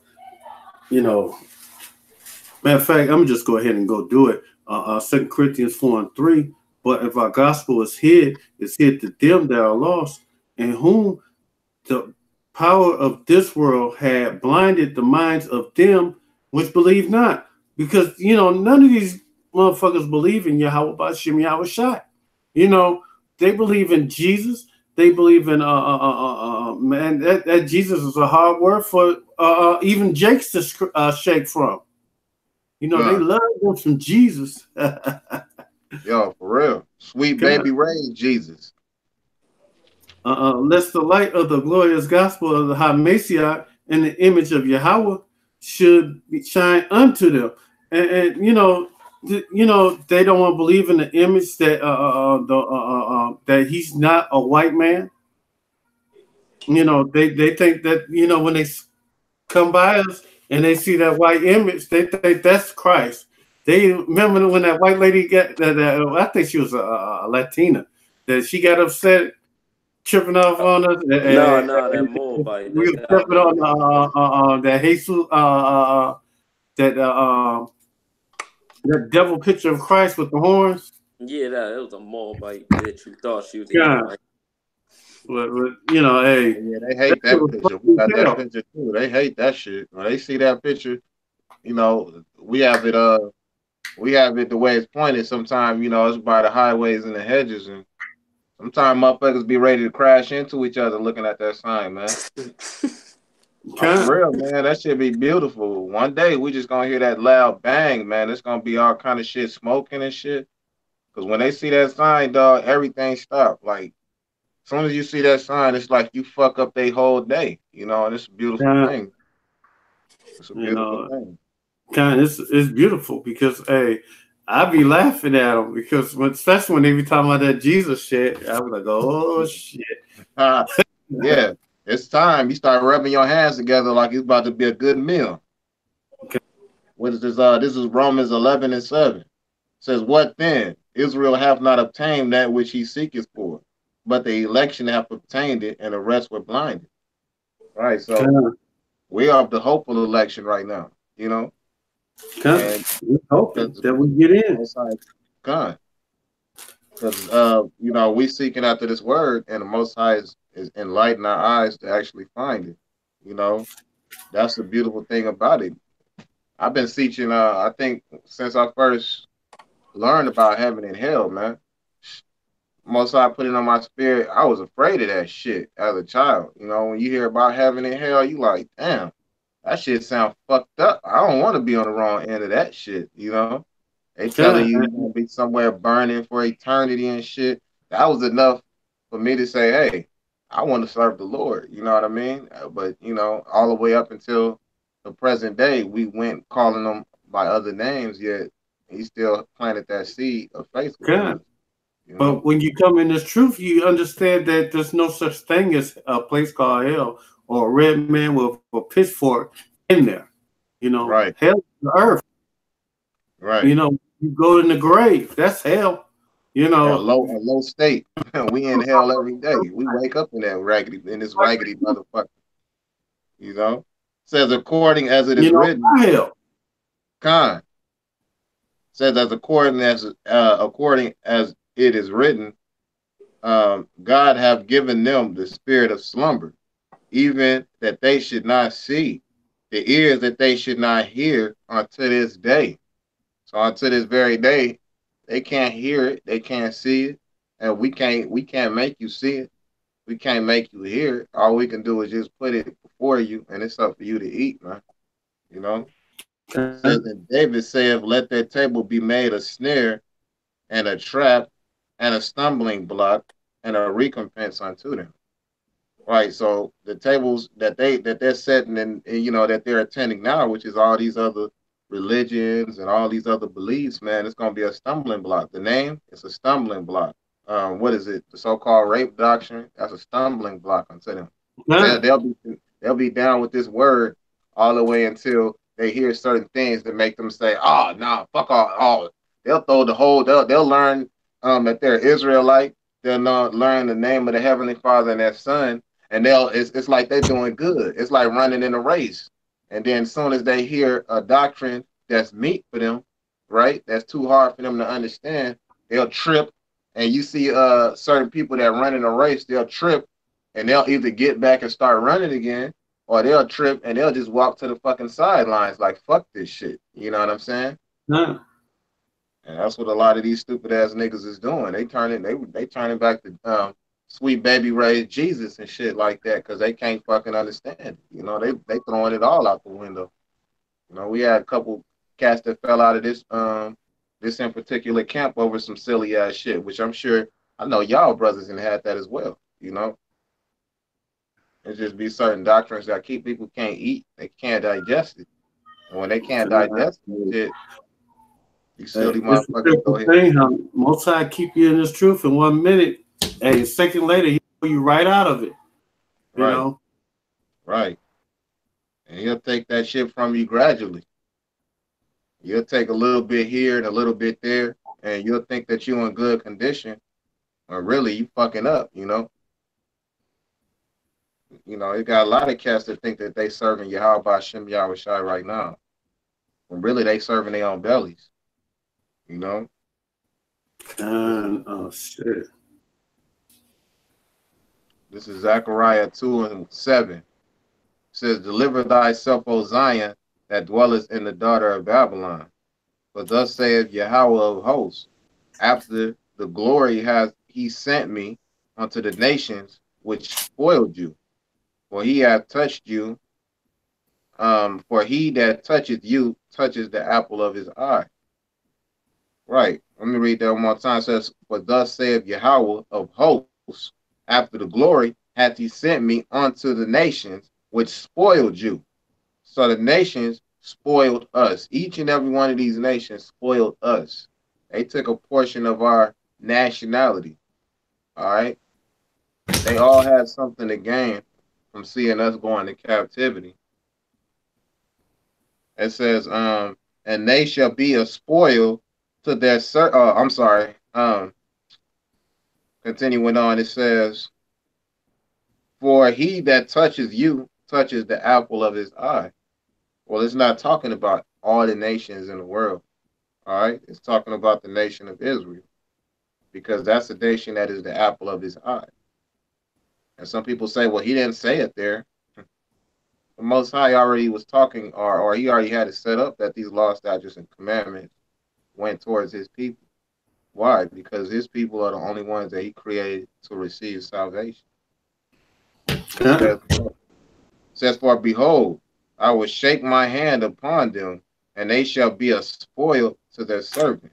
matter of fact, I'm just go ahead and go do it. 2 Corinthians 4:3. But if our gospel is hid to them that are lost, and whom the power of this world had blinded the minds of them which believe not. Because none of these motherfuckers believe in Yahweh B'Shem Yahweh Shai. They believe in Jesus. They believe in man. That Jesus is a hard word for even Jakes to shake from. They love them from Jesus. Yo, for real, sweet baby raised Jesus. Lest the light of the glorious gospel of the HaMessiah and the image of Yahweh should shine unto them, and they don't want to believe in the image that that he's not a white man. They think that when they come by us and they see that white image, they think that's Christ. They remember when that white lady got that. I think she was a Latina. That she got upset, tripping off on us. No, that Moabite. We were tripping on that Jesus, that devil picture of Christ with the horns. Yeah, it was a Moabite bitch who thought she was white. But hey. Yeah, they hate that picture. We got that picture too. They hate that shit. When they see that picture, we have it the way it's pointed. Sometimes, it's by the highways and the hedges, and sometimes motherfuckers be ready to crash into each other looking at that sign, man. For real, man. That shit be beautiful. One day we just gonna hear that loud bang, man. It's gonna be all kind of shit smoking and shit. Cause when they see that sign, dog, everything stop. Like, as soon as you see that sign, it's like you fuck up their whole day, and it's a beautiful thing. It's a beautiful thing. It's beautiful because, hey, I be laughing at them because especially when they be talking about that Jesus shit, I was like, oh shit. Yeah, it's time. You start rubbing your hands together like it's about to be a good meal. Okay. What is this? This is Romans 11:7. It says, what then? Israel hath not obtained that which he seeketh for, but the election hath obtained it, and the rest were blinded. Right. So we are the hopeful election right now, you know. And we hoping that we get in. God. Because you know, we seeking after this word, and the Most High is enlightening our eyes to actually find it. You know, that's the beautiful thing about it. I've been teaching, I think, since I first learned about heaven and hell, man. Most High put it on my spirit. I was afraid of that shit as a child. You know, when you hear about heaven and hell, you like, damn, that shit sound fucked up. I don't want to be on the wrong end of that shit. You know, they telling you you're gonna be somewhere burning for eternity and shit. That was enough for me to say, hey, I want to serve the Lord. You know what I mean? But you know, all the way up until the present day, we went calling them by other names. Yet he still planted that seed of faith within us. You know? But when you come in this truth, you understand that there's no such thing as a place called hell or a red man with a pitchfork in there. You know, right. Hell is the earth. Right. You know, you go in the grave. That's hell. You know, a low state. We in hell every day. We wake up in that this raggedy motherfucker. You know, says according as it is written. Hell. Khan says according as it is written. God have given them the spirit of slumber, even that they should not see, the ears that they should not hear unto this day. So unto this very day, they can't hear it, they can't see it, and we can't make you see it. We can't make you hear it. All we can do is just put it before you, and it's up for you to eat, man. You know? It says, and David saith, let that table be made a snare and a trap and a stumbling block and a recompense unto them. Right. So the tables that they're setting and you know that they're attending now, which is all these other religions and all these other beliefs, man, it's gonna be a stumbling block. The name is a stumbling block. What is it? The so-called rape doctrine, that's a stumbling block unto them. They'll be down with this word all the way until they hear certain things that make them say, oh nah, fuck all. Oh, they'll throw the whole they'll learn that they're Israelite, they'll learn the name of the Heavenly Father and their Son, and it's like they're doing good. It's like running in a race. And then as soon as they hear a doctrine that's meat for them, right, that's too hard for them to understand, they'll trip. And you see certain people that run in a race, they'll trip and they'll either get back and start running again, or they'll trip and they'll just walk to the fucking sidelines like, fuck this shit. You know what I'm saying? No. And that's what a lot of these stupid ass niggas is doing. They turning back to sweet baby raised Jesus and shit like that because they can't fucking understand it. You know, they throwing it all out the window. You know, we had a couple cats that fell out of this this in particular camp over some silly ass shit, which I'm sure I know y'all brothers and had that as well. You know, it just be certain doctrines that keep people can't eat, they can't digest it, and when they can't digest it, you silly motherfuckers go ahead. Most High keep you in this truth in 1 minute. Hey, a second later, he pull you right out of it. You know? Right. And he'll take that shit from you gradually. You'll take a little bit here and a little bit there, and you'll think that you're in good condition. Or really, you fucking up, you know? You know, you got a lot of cats that think that they serving Yahweh Hashem Yahweh Shai right now. When really they serving their own bellies. You know? Oh, shit. This is Zechariah 2:7. It says, deliver thyself, O Zion, that dwellest in the daughter of Babylon. For thus saith Yahweh of hosts, after the glory has he sent me unto the nations which spoiled you. For he hath touched you, for he that toucheth you touches the apple of his eye. Right. Let me read that one more time. It says, for thus saith Yahweh of hosts, after the glory hath he sent me unto the nations which spoiled you. So the nations spoiled us. Each and every one of these nations spoiled us. They took a portion of our nationality. All right. They all had something to gain from seeing us going to captivity. It says, and they shall be a spoil to their I'm sorry. Continuing on, it says, for he that touches you touches the apple of his eye. Well, it's not talking about all the nations in the world. All right. It's talking about the nation of Israel, because that's the nation that is the apple of his eye. And some people say, well, he didn't say it there. The Most High already was talking, or he already had it set up that these laws, statutes, and commandments went towards his people. Why? Because his people are the only ones that he created to receive salvation. It says, for behold, I will shake my hand upon them, and they shall be a spoil to their servant.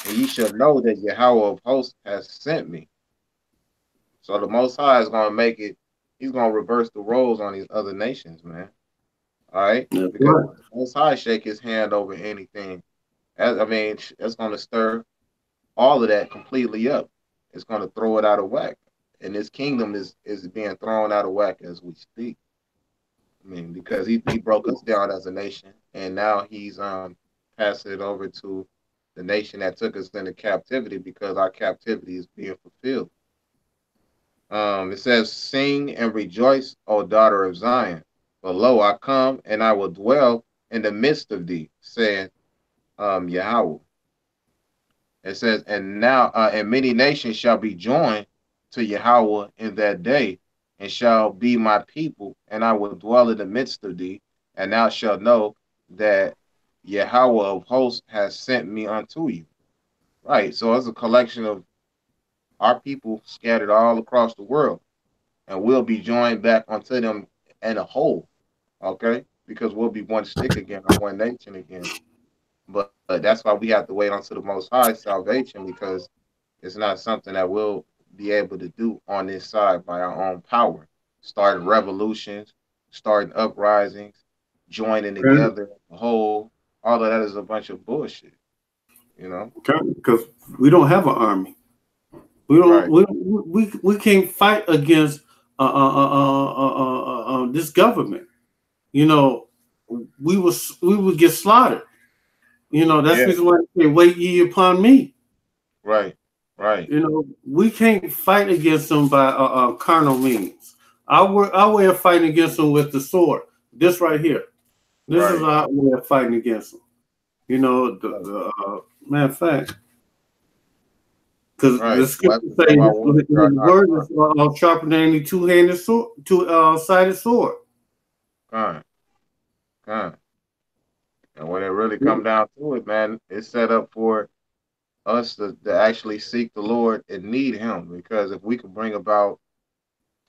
And ye shall know that Yahweh of hosts has sent me. So the Most High is going to make it, he's going to reverse the roles on these other nations, man. All right? That's Because right. the Most High shake his hand over anything. I mean, it's going to stir all of that completely up. It's going to throw it out of whack. And this kingdom is being thrown out of whack as we speak. I mean, because he broke us down as a nation, and now he's passing it over to the nation that took us into captivity, because our captivity is being fulfilled. It says, sing and rejoice, O daughter of Zion. For lo, I come, and I will dwell in the midst of thee, saying Yahweh. It says, and now, and many nations shall be joined to Yahweh in that day, and shall be my people, and I will dwell in the midst of thee, and thou shalt know that Yahweh of hosts has sent me unto you. Right, so it's a collection of our people scattered all across the world, and we'll be joined back unto them in a whole, okay? Because we'll be one stick again, or one nation again. But that's why we have to wait unto the Most High salvation, because it's not something that we'll be able to do on this side by our own power. Starting revolutions, starting uprisings, joining together a whole, all of that is a bunch of bullshit, you know? Because we don't have an army. We don't. Right. We can't fight against this government. You know, we would get slaughtered. You know, that's the reason why they say, wait ye upon me. Right. Right. You know, we can't fight against them by carnal means. Our way of fighting against them with the sword. This right here. This is our way of fighting against them. You know, the matter of fact. Because the scripture says the word is sharper than any two-handed sword, two-sided sword. And when it really come down to it, man, it's set up for us to actually seek the Lord and need Him. Because if we could bring about,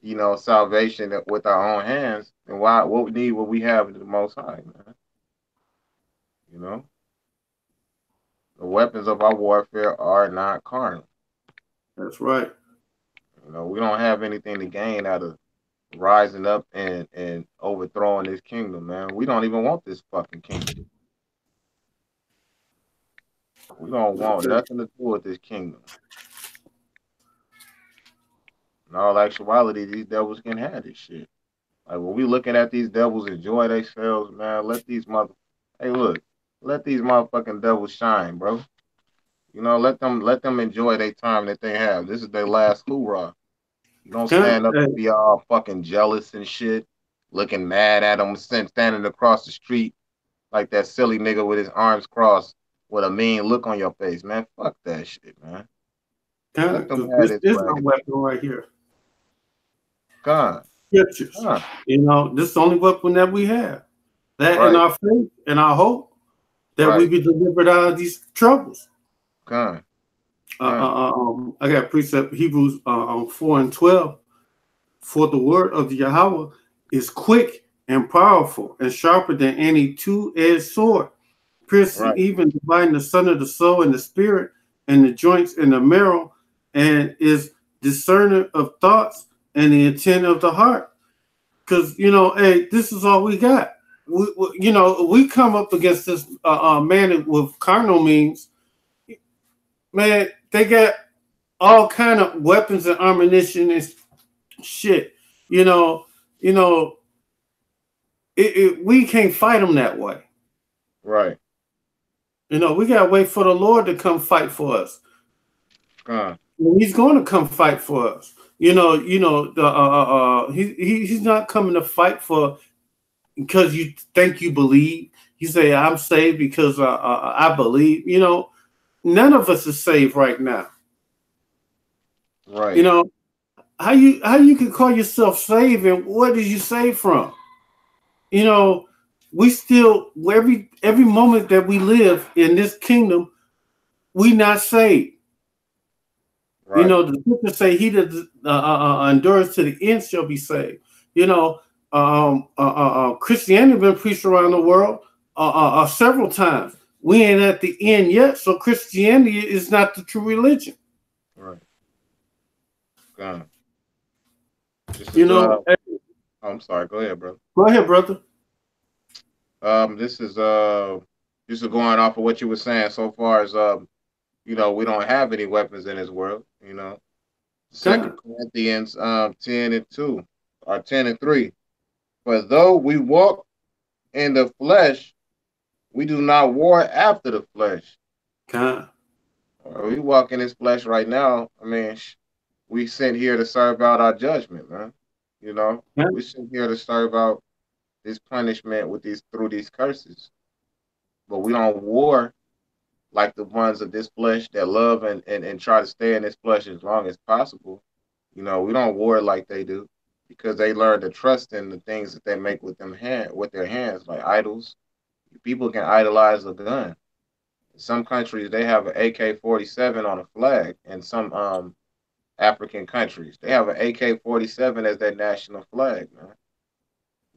you know, salvation with our own hands, then what need would we have in the Most High, man? You know, the weapons of our warfare are not carnal. That's right. You know, we don't have anything to gain out of rising up and overthrowing this kingdom, man. We don't even want this fucking kingdom. We don't want nothing to do with this kingdom. In all actuality, these devils can have this shit. Like, when we looking at these devils enjoy themselves, man, let these motherfucking devils shine, bro. You know, let them enjoy their time that they have. This is their last hoorah. You don't stand up and be all fucking jealous and shit, looking mad at them, standing across the street like that silly nigga with his arms crossed with a mean look on your face, man. Fuck that shit, man. This is my weapon right here. God. Scriptures. You know, this is the only weapon that we have. That and our faith and our hope that we be delivered out of these troubles. God. I got precept Hebrews 4:12. For the word of Yahweh is quick and powerful and sharper than any two-edged sword, piercing even dividing the son of the soul and the spirit and the joints and the marrow, and is discerner of thoughts and the intent of the heart. Because, you know, hey, this is all we got. We come up against this man with carnal means. man, they got all kind of weapons and ammunition and shit. You know, you know, we can't fight them that way. Right. You know, we gotta wait for the Lord to come fight for us. He's going to come fight for us. You know, he's not coming to fight for because you think you believe. You say I'm saved because I believe. You know, none of us is saved right now. Right. You know, how you can call yourself saved and what did you save from? You know, we still every moment that we live in this kingdom, we not saved. Right. You know, the scriptures say he that endures to the end shall be saved. You know, Christianity been preached around the world several times. We ain't at the end yet, so Christianity is not the true religion. Right. You know, I'm sorry. Go ahead, bro. Go ahead, brother. This is going off of what you were saying so far as you know, we don't have any weapons in this world. You know, 2 Corinthians 10:2 or 10:3. For though we walk in the flesh, we do not war after the flesh. We walk in this flesh right now. I mean, we sent here to serve out our judgment, man. You know, we sent here to serve out this punishment through these curses. But we don't war like the ones of this flesh that love and try to stay in this flesh as long as possible. You know, we don't war like they do because they learn to trust in the things that they make with their hands, like idols. People can idolize a gun. In some countries, they have an AK-47 on a flag. In some African countries, they have an AK-47 as their national flag, man.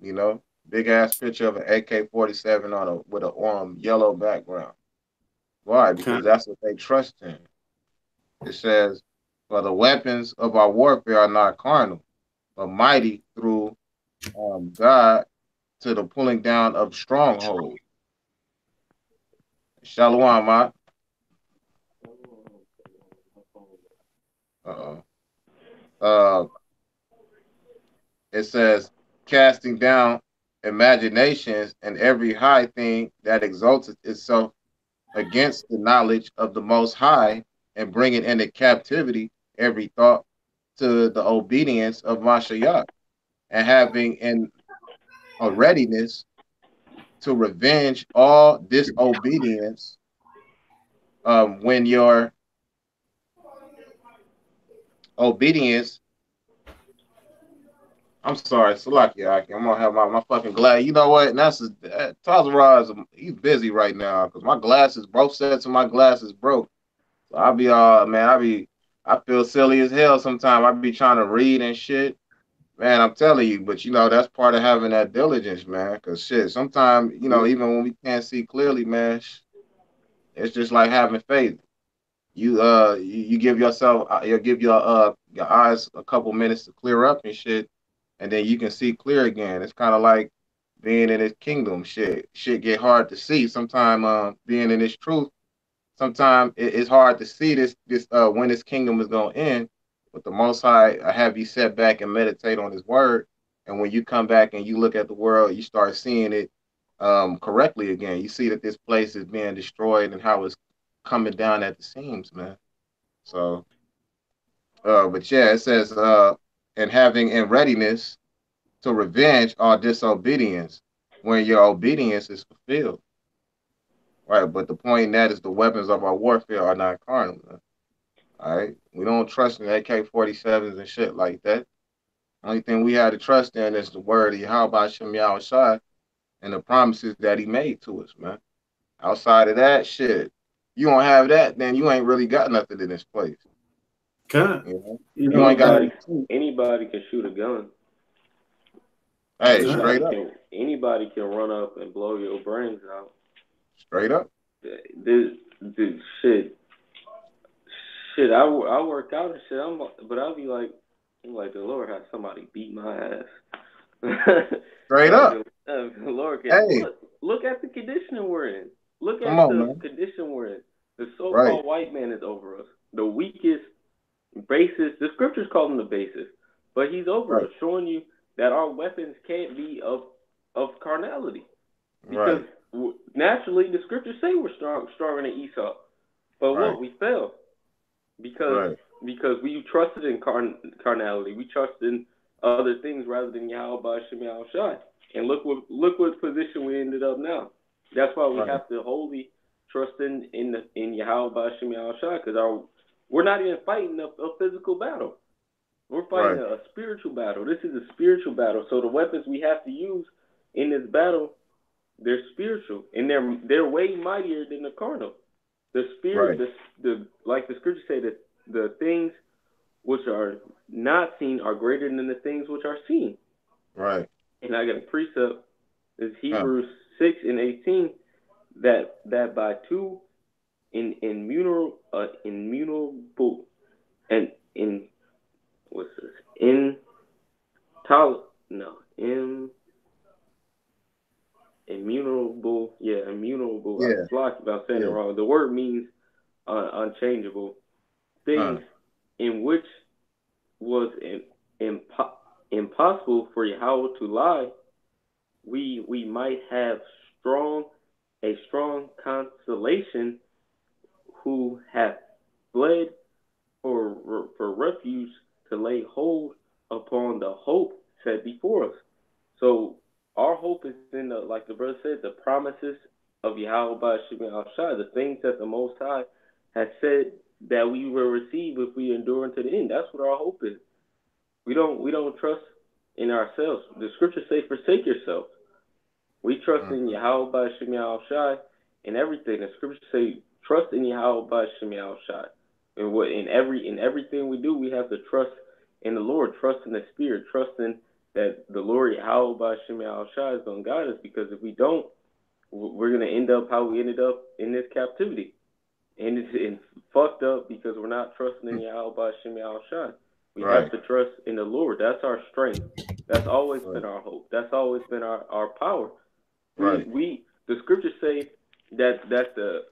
You know, big ass picture of an AK-47 with a yellow background. Why? Because that's what they trust in. It says, "For the weapons of our warfare are not carnal, but mighty through God to the pulling down of strongholds." Shalom, ma. It says, "Casting down imaginations and every high thing that exalts itself against the knowledge of the Most High, and bringing into captivity every thought to the obedience of Mashiach, and having in a readiness to revenge all disobedience when your obedience." I'm sorry, Salakia. I'm gonna have my fucking glass. You know what? And Tazarah he's busy right now because my glasses, both sets of my glasses broke. So I feel silly as hell sometimes. I be trying to read and shit. Man, I'm telling you, but you know, that's part of having that diligence, man. Cause shit, sometimes, you know, even when we can't see clearly, man, it's just like having faith. You give yourself, you give your eyes a couple minutes to clear up and shit, and then you can see clear again. It's kind of like being in this kingdom. Shit get hard to see. Sometimes being in this truth, sometimes it's hard to see this when this kingdom is gonna end. But the Most High have you sit back and meditate on His word, and when you come back and you look at the world, you start seeing it correctly again. You see that this place is being destroyed and how it's coming down at the seams, man. So, but yeah, it says, and having in readiness to revenge all disobedience when your obedience is fulfilled. Right, but the point in that is the weapons of our warfare are not carnal, man. All right, we don't trust in AK-47s and shit like that. Only thing we had to trust in is the word of Yahweh Shem Yahushai and the promises that He made to us, man. Outside of that shit, you don't have that, then you ain't really got nothing in this place. You ain't got anybody can shoot a gun. Hey, straight up. Anybody can run up and blow your brains out. Straight up. This shit. I work out and shit. But I'll be like, the Lord has somebody beat my ass. Straight up. Lord, look at the condition we're in. Look at the condition we're in. The so-called white man is over us. The weakest basis. The scriptures call him the basis, but he's over us, showing you that our weapons can't be of carnality, because naturally the scriptures say we're stronger than Esau, but what we fell because we trusted in carnality. We trusted in other things rather than Yahweh B'Shem Yahushai. And look what position we ended up now. That's why we have to wholly trust in Yahweh B'Shem Yahushai, because we're not even fighting a physical battle. We're fighting a spiritual battle. This is a spiritual battle. So the weapons we have to use in this battle, they're spiritual, and they're way mightier than the carnal. The spirit, like the scriptures say, that the things which are not seen are greater than the things which are seen. Right. And I got a precept. It's Hebrews 6:18 that by two immutable and what's this? Immutable. I'm blocked about saying it wrong. The word means unchangeable. Things in which was impossible for Yahweh to lie, we might have a strong consolation, who have fled for refuge, to lay hold upon the hope set before us. So our hope is in like the brother said, the promises of Yahweh B'Shem Yahushai, the things that the Most High has said that we will receive if we endure unto the end. That's what our hope is. We don't trust in ourselves. The scriptures say, forsake yourself. We trust in Yahweh B'Shem Yahushai in everything. The scriptures say, trust in Yahweh B'Shem Yahushai. And in everything we do, we have to trust in the Lord, trust in the Spirit, trusting that the Lord Yahweh B'Shem Yahushai is going to guide us. Because if we don't, we're going to end up how we ended up in this captivity. And it's fucked up because we're not trusting in Yahweh B'Shem Yahushai. We have to trust in the Lord. That's our strength. That's always been our hope. That's always been our power. The scriptures say that the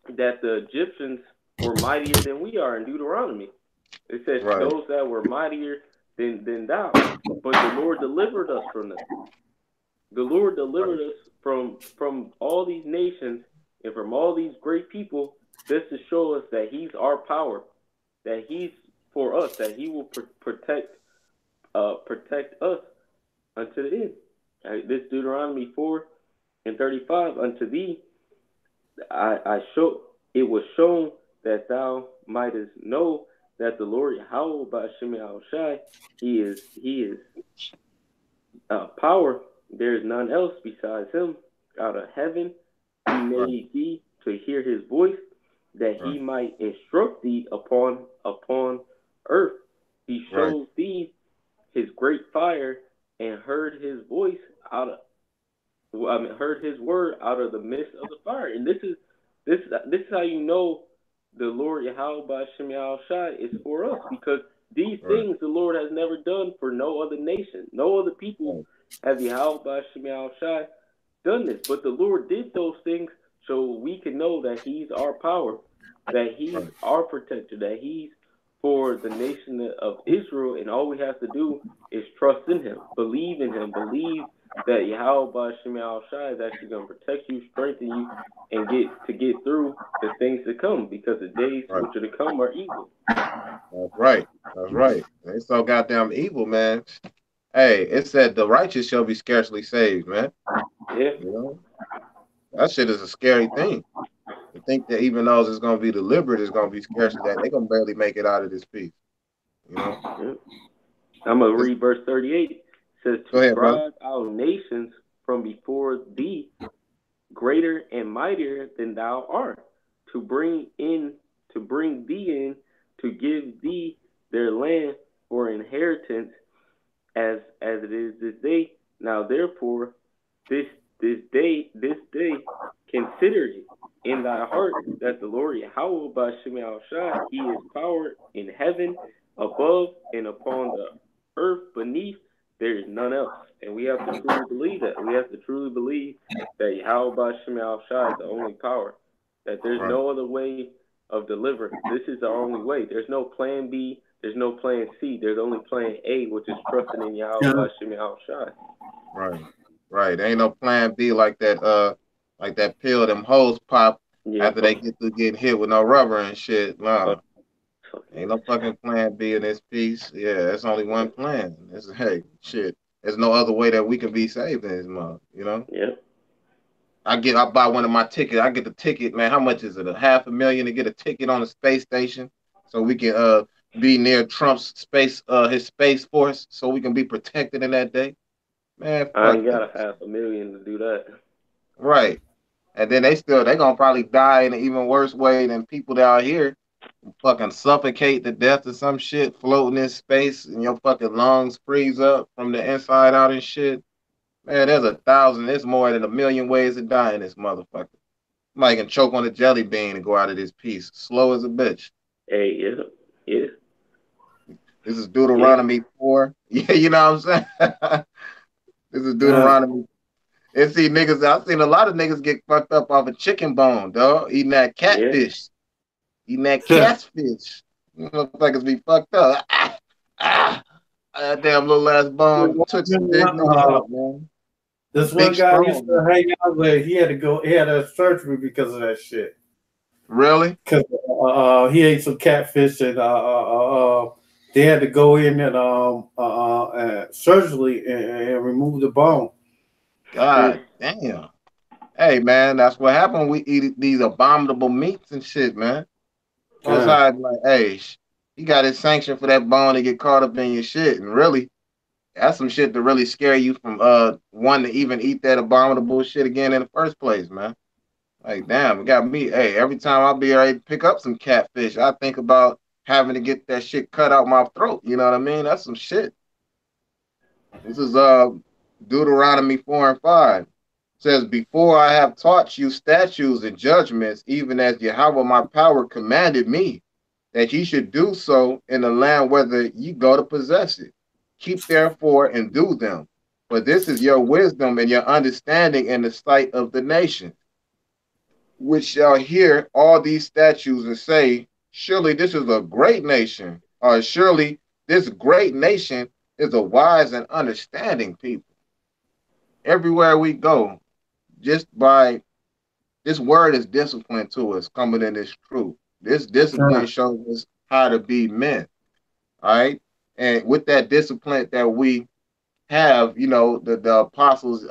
Egyptians were mightier than we are in Deuteronomy. It says those that were mightier than thou. But the Lord delivered us from them. The Lord delivered us from all these nations and from all these great people, just to show us that He's our power, that He's for us, that He will protect us unto the end. This Deuteronomy 4:35, unto thee it was shown that thou mightest know that the Lord Yahweh B'Shem Yahushai, He is power. There is none else besides Him. Out of heaven He made thee to hear His voice, that He might instruct thee upon earth. He showed thee His great fire, and heard His voice heard His word out of the midst of the fire. And this is how you know the Lord Yahweh B'Shem Yahushai is for us, because these things the Lord has never done for no other nation. No other people have Yahweh B'Shem Yahushai done this. But the Lord did those things so we can know that He's our power, that He's our protector, that He's for the nation of Israel, and all we have to do is trust in Him, believe in Him, believe that Yahweh B'Shem Yahushai is actually going to protect you, strengthen you, and get through the things to come, because the days which are to come are evil. That's right. They so goddamn evil, man. Hey, it said the righteous shall be scarcely saved, man. Yeah. You know? That shit is a scary thing. To think that even those that's going to be deliberate is going to be scarcely that. They're going to barely make it out of this piece. You know? Yeah. I'm going to read verse 38. It says, to drive out nations from before thee, greater and mightier than thou art, to bring thee in, to give thee their land for inheritance, as it is this day. Now therefore, this day consider it in thy heart, that the Lord Yahweh B'Shem Yahushai, He is power in heaven above, and upon the earth beneath. There is none else. And we have to truly believe that. We have to truly believe that Yahweh B'Shem Yahushai is the only power. That there's Right. no other way of deliverance. This is the only way. There's no plan B. There's no plan C. There's only plan A, which is trusting in Yahweh Yeah. Hashem Yahushai. Right. Right. Ain't no plan B like that pill them hoes pop Yeah, after they get through getting hit with no rubber and shit. Nah. fuck Ain't no fucking plan B in this piece. Yeah, there's only one plan. It's hey, shit. There's no other way that we can be saved in this month, you know? yeah. I buy one of my tickets. I get the ticket, man. How much is it? $500,000 to get a ticket on the space station so we can be near Trump's his space force so we can be protected in that day. Man, I fuck ain't got that. $500,000 to do that. Right. And then they gonna probably die in an even worse way than people down here. Fucking suffocate to death or some shit, floating in space and your fucking lungs freeze up from the inside out and shit. Man, there's more than 1,000,000 ways to die in this motherfucker. Somebody can choke on a jelly bean and go out of this piece. Slow as a bitch. Hey, yeah. This is Deuteronomy 4. Yeah, you know what I'm saying? This is Deuteronomy. And see, niggas, I've seen a lot of niggas get fucked up off a chicken bone, dog. Eating that catfish. Eating that catfish. You motherfuckers be fucked up. That damn little ass bone took some big niggas out, man. This Big one guy strong, used to hang out with. He had a surgery because of that shit. Really? Because he ate some catfish and they had to go in and surgically and remove the bone. God damn. Hey, man, that's what happened. We eat these abominable meats and shit, man. Most high be like, hey, you got his sanction for that bone to get caught up in your shit. And really, that's some shit to really scare you from wanting to even eat that abominable shit again in the first place, man. Like, damn, it got me. Hey, every time I'll be ready to pick up some catfish, I think about having to get that shit cut out my throat. You know what I mean? That's some shit. This is Deuteronomy 4 and 5. It says, before I have taught you statutes and judgments, even as Yahweh my power commanded me, that ye should do so in the land whether ye go to possess it. Keep therefore and do them. For this is your wisdom and your understanding in the sight of the nation, which shall hear all these statutes and say, surely this is a great nation, or surely this great nation is a wise and understanding people. Everywhere we go, just by this word is discipline to us coming in this truth. This discipline shows us how to be men. All right. And with that discipline that we have, you know, the apostles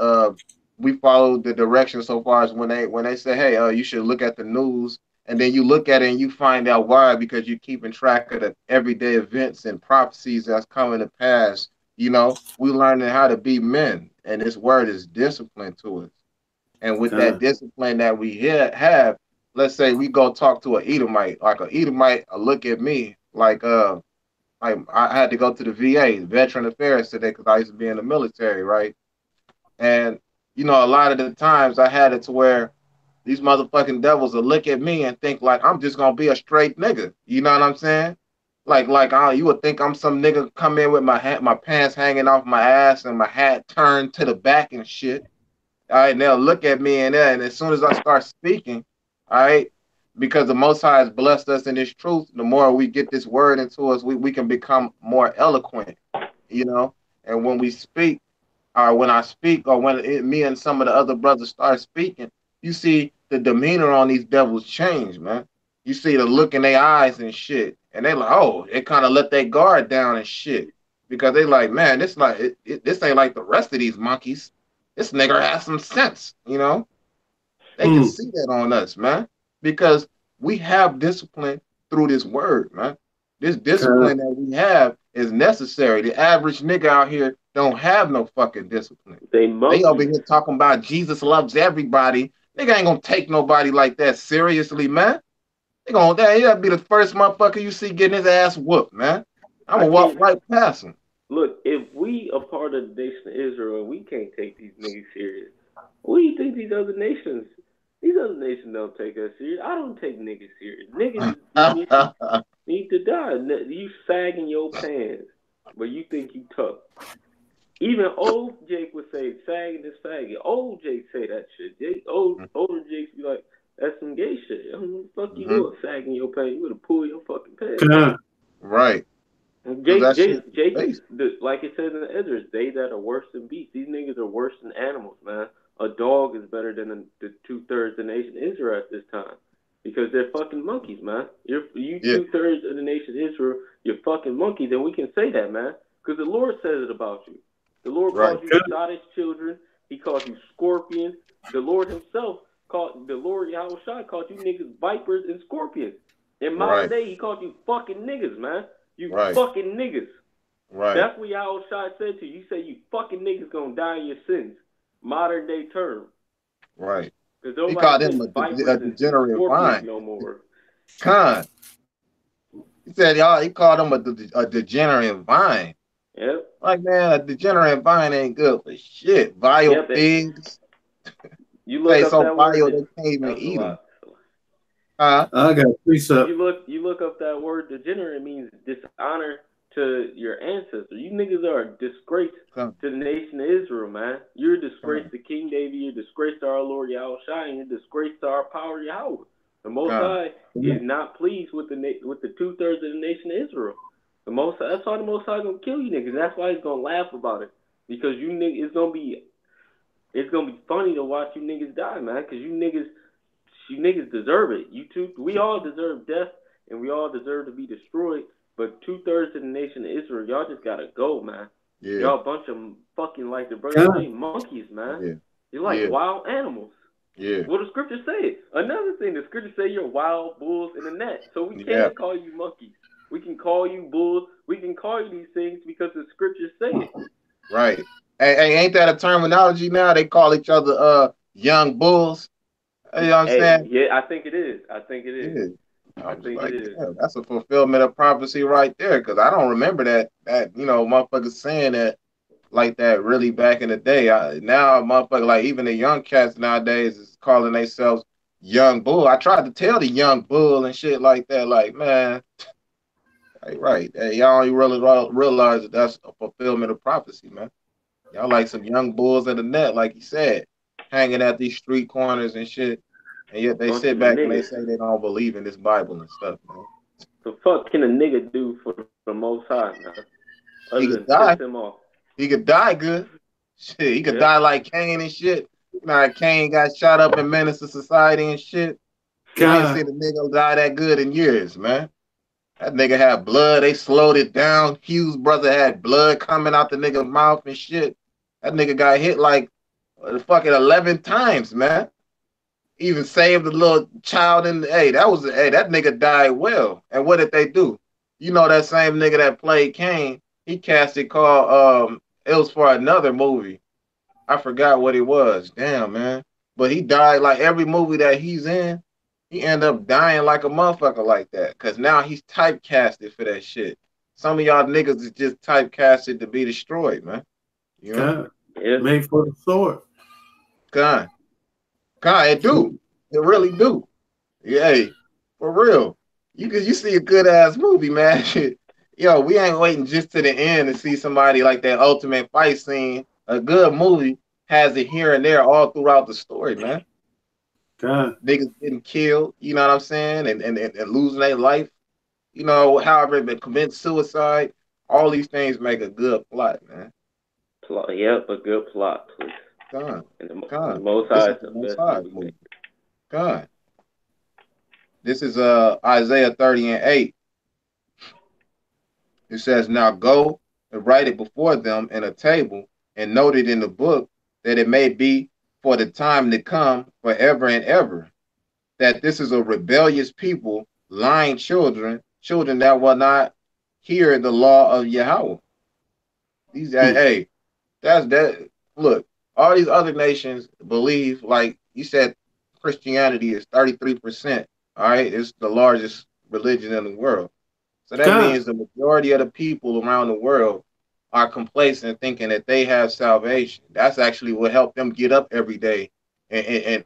we followed the direction so far as when they say, hey, you should look at the news, and then you look at it and you find out why, because you're keeping track of the everyday events and prophecies that's coming to pass. You know, we learning how to be men, and this word is discipline to us. And with that discipline that we have, let's say we go talk to an Edomite, like an Edomite look at me like I had to go to the VA, Veteran Affairs today, because I used to be in the military, right? And you know, a lot of the times I had it to where these motherfucking devils will look at me and think like I'm just gonna be a straight nigga. You know what I'm saying? Like you would think I'm some nigga come in with my pants hanging off my ass and my hat turned to the back and shit. All right, and they'll look at me and as soon as I start speaking, all right, because the Most High has blessed us in this truth, the more we get this word into us, we can become more eloquent, you know. And when we speak, or when I speak, or when me and some of the other brothers start speaking, you see the demeanor on these devils change, man. You see the look in their eyes and shit, and they like, oh, they kind of let their guard down and shit, because they like, man, this this ain't like the rest of these monkeys. This nigga has some sense, you know. They can see that on us, man, because we have discipline through this word, man. This discipline that we have is necessary. The average nigga out here don't have no fucking discipline. They over here talking about Jesus loves everybody. Nigga ain't gonna take nobody like that seriously, man. He'll be the first motherfucker you see getting his ass whooped, man. I'm gonna walk right past him. Look, if we a part of the nation of Israel, we can't take these niggas serious. What do you think these other nations don't take us serious? I don't take niggas serious. Niggas need to die. You sagging your pants, but you think you tough. Even old Jake would say, sagging is faggot. Old Jake say that shit. Older Jake be like, That's some gay shit. I mean, fuck you doing, sagging your pants? You would have pulled your fucking pants. God. Right. That shit Jacob, like it says in the Ezra, they that are worse than beasts. These niggas are worse than animals, man. A dog is better than the 2/3 of the nation of Israel at this time because they're fucking monkeys, man. You 2/3 of the nation of Israel, you're fucking monkeys, and we can say that, man, because the Lord says it about you. The Lord calls you Sodom's children. He calls you scorpions. The Lord Himself the Lord Yahushua called you niggas vipers and scorpions. In modern day, He called you fucking niggas, man. You fucking niggas. Right. That's what Yahushua said to you. You say you fucking niggas gonna die in your sins. Modern day term. Right. He called him a degenerate vine. No more. Con. He said, he called him a degenerate vine. Yep. Like, man, a degenerate vine ain't good for shit. Vile pigs. You look up that word. They can't even eat them. I got precept. You look up that word degenerate means dishonor to your ancestors. You niggas are a disgrace to the nation of Israel, man. You're a disgrace to King David. You're a disgrace to our Lord Yahushua, and you're a disgrace to our power Yahweh. The Most High is not pleased with the 2/3 of the nation of Israel. That's why the Most High gonna kill you niggas. And that's why He's gonna laugh about it, because you niggas it's gonna be funny to watch you niggas die, man. Because you niggas deserve it. We all deserve death, and we all deserve to be destroyed. But 2/3 of the nation of Israel, y'all just gotta go, man. Yeah. Y'all a bunch of fucking, like the brother saying, monkeys, man. Yeah. You're like wild animals. Yeah. Well, the scriptures say it. Another thing, the scriptures say you're wild bulls in the net. So we can't call you monkeys. We can call you bulls. We can call you these things because the scriptures say it. Right. Hey, ain't that a terminology now? They call each other young bulls. You know what I'm saying? Yeah, I think it is. Yeah. I think it is. Yeah, that's a fulfillment of prophecy right there, because I don't remember that motherfuckers saying that like that really back in the day. Now motherfucker, like even the young cats nowadays is calling themselves young bull. I tried to tell the young bull and shit like that, like, man, hey, y'all don't really realize that that's a fulfillment of prophecy, man. Y'all like some young bulls in the net, like you said, hanging at these street corners and shit. And yet they sit back and they say they don't believe in this Bible and stuff, man. The fuck can a nigga do for the Most High, man? He could die. He could die good. Shit, he could die like Cain and shit. Cain got shot up in Menace to Society and shit. I ain't seen a nigga die that good in years, man. That nigga had blood. They slowed it down. Hugh's brother had blood coming out the nigga's mouth and shit. That nigga got hit like fucking 11 times, man. Even saved a little child in the that nigga died well. And what did they do? You know that same nigga that played Cain, he casted called it was for another movie. I forgot what it was. Damn, man. But he died like every movie that he's in, he ended up dying like a motherfucker like that. Cause now he's typecasted for that shit. Some of y'all niggas is just typecasted to be destroyed, man. You know? Made for the sword. God, it do. It really do. Yeah, for real. You see a good ass movie, man. Yo, we ain't waiting just to the end to see somebody like that ultimate fight scene. A good movie has it here and there all throughout the story, man. God. Niggas getting killed, you know what I'm saying, and losing their life. You know, however, they commit suicide. All these things make a good plot, man. Yep, a good plot, please. God. The Most High is the best movie. God. This is Isaiah 30:8. It says, now go and write it before them in a table and note it in the book, that it may be for the time to come forever and ever, that this is a rebellious people, lying children that will not hear the law of Yahweh. These that's that. Look, all these other nations believe, like you said, Christianity is 33%. All right, it's the largest religion in the world. So that means the majority of the people around the world are complacent, thinking that they have salvation. That's actually what helped them get up every day and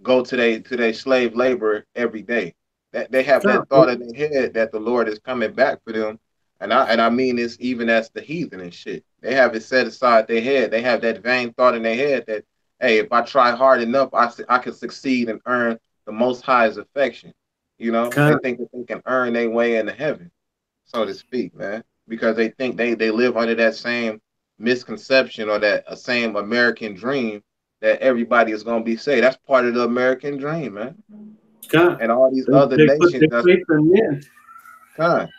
go to their slave labor every day. That they have that thought in their head that the Lord is coming back for them. And I mean this even as the heathen and shit. They have it set aside their head. They have that vain thought in their head that, hey, if I try hard enough, I can succeed and earn the Most High's affection. You know, they think that they can earn their way into heaven, so to speak, man, because they think they live under that same misconception or that same American dream that everybody is gonna be saved. That's part of the American dream, man. God, And all these other they put nations, their that's faith in men. kind.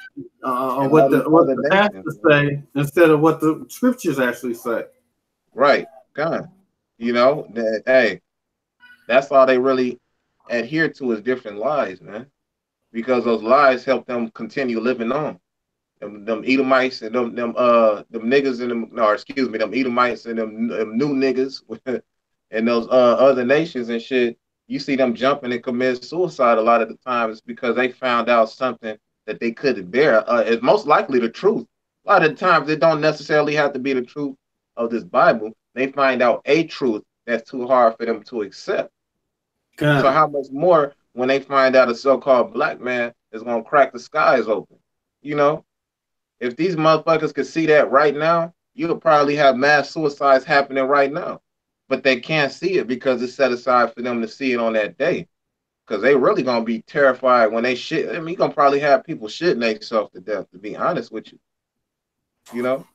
And What all the these what other the nations, pastors say instead of what the scriptures actually say. right? Kind. You know, that hey, that's all they really adhere to is different lies, man. Because those lies help them continue living on. Them Edomites and them niggas and them no excuse me them Edomites and them new niggas and those other nations and shit. You see them jumping and commit suicide a lot of the times because they found out something that they couldn't bear. It's most likely the truth. A lot of the times it don't necessarily have to be the truth of this Bible. They find out a truth that's too hard for them to accept. So God, how much more when they find out a so-called black man is gonna crack the skies open? You know, if these motherfuckers could see that right now, you'll probably have mass suicides happening right now. But they can't see it because it's set aside for them to see it on that day. Because they really gonna be terrified when they shit. I mean, you're gonna probably have people shitting themselves to death, to be honest with you. You know?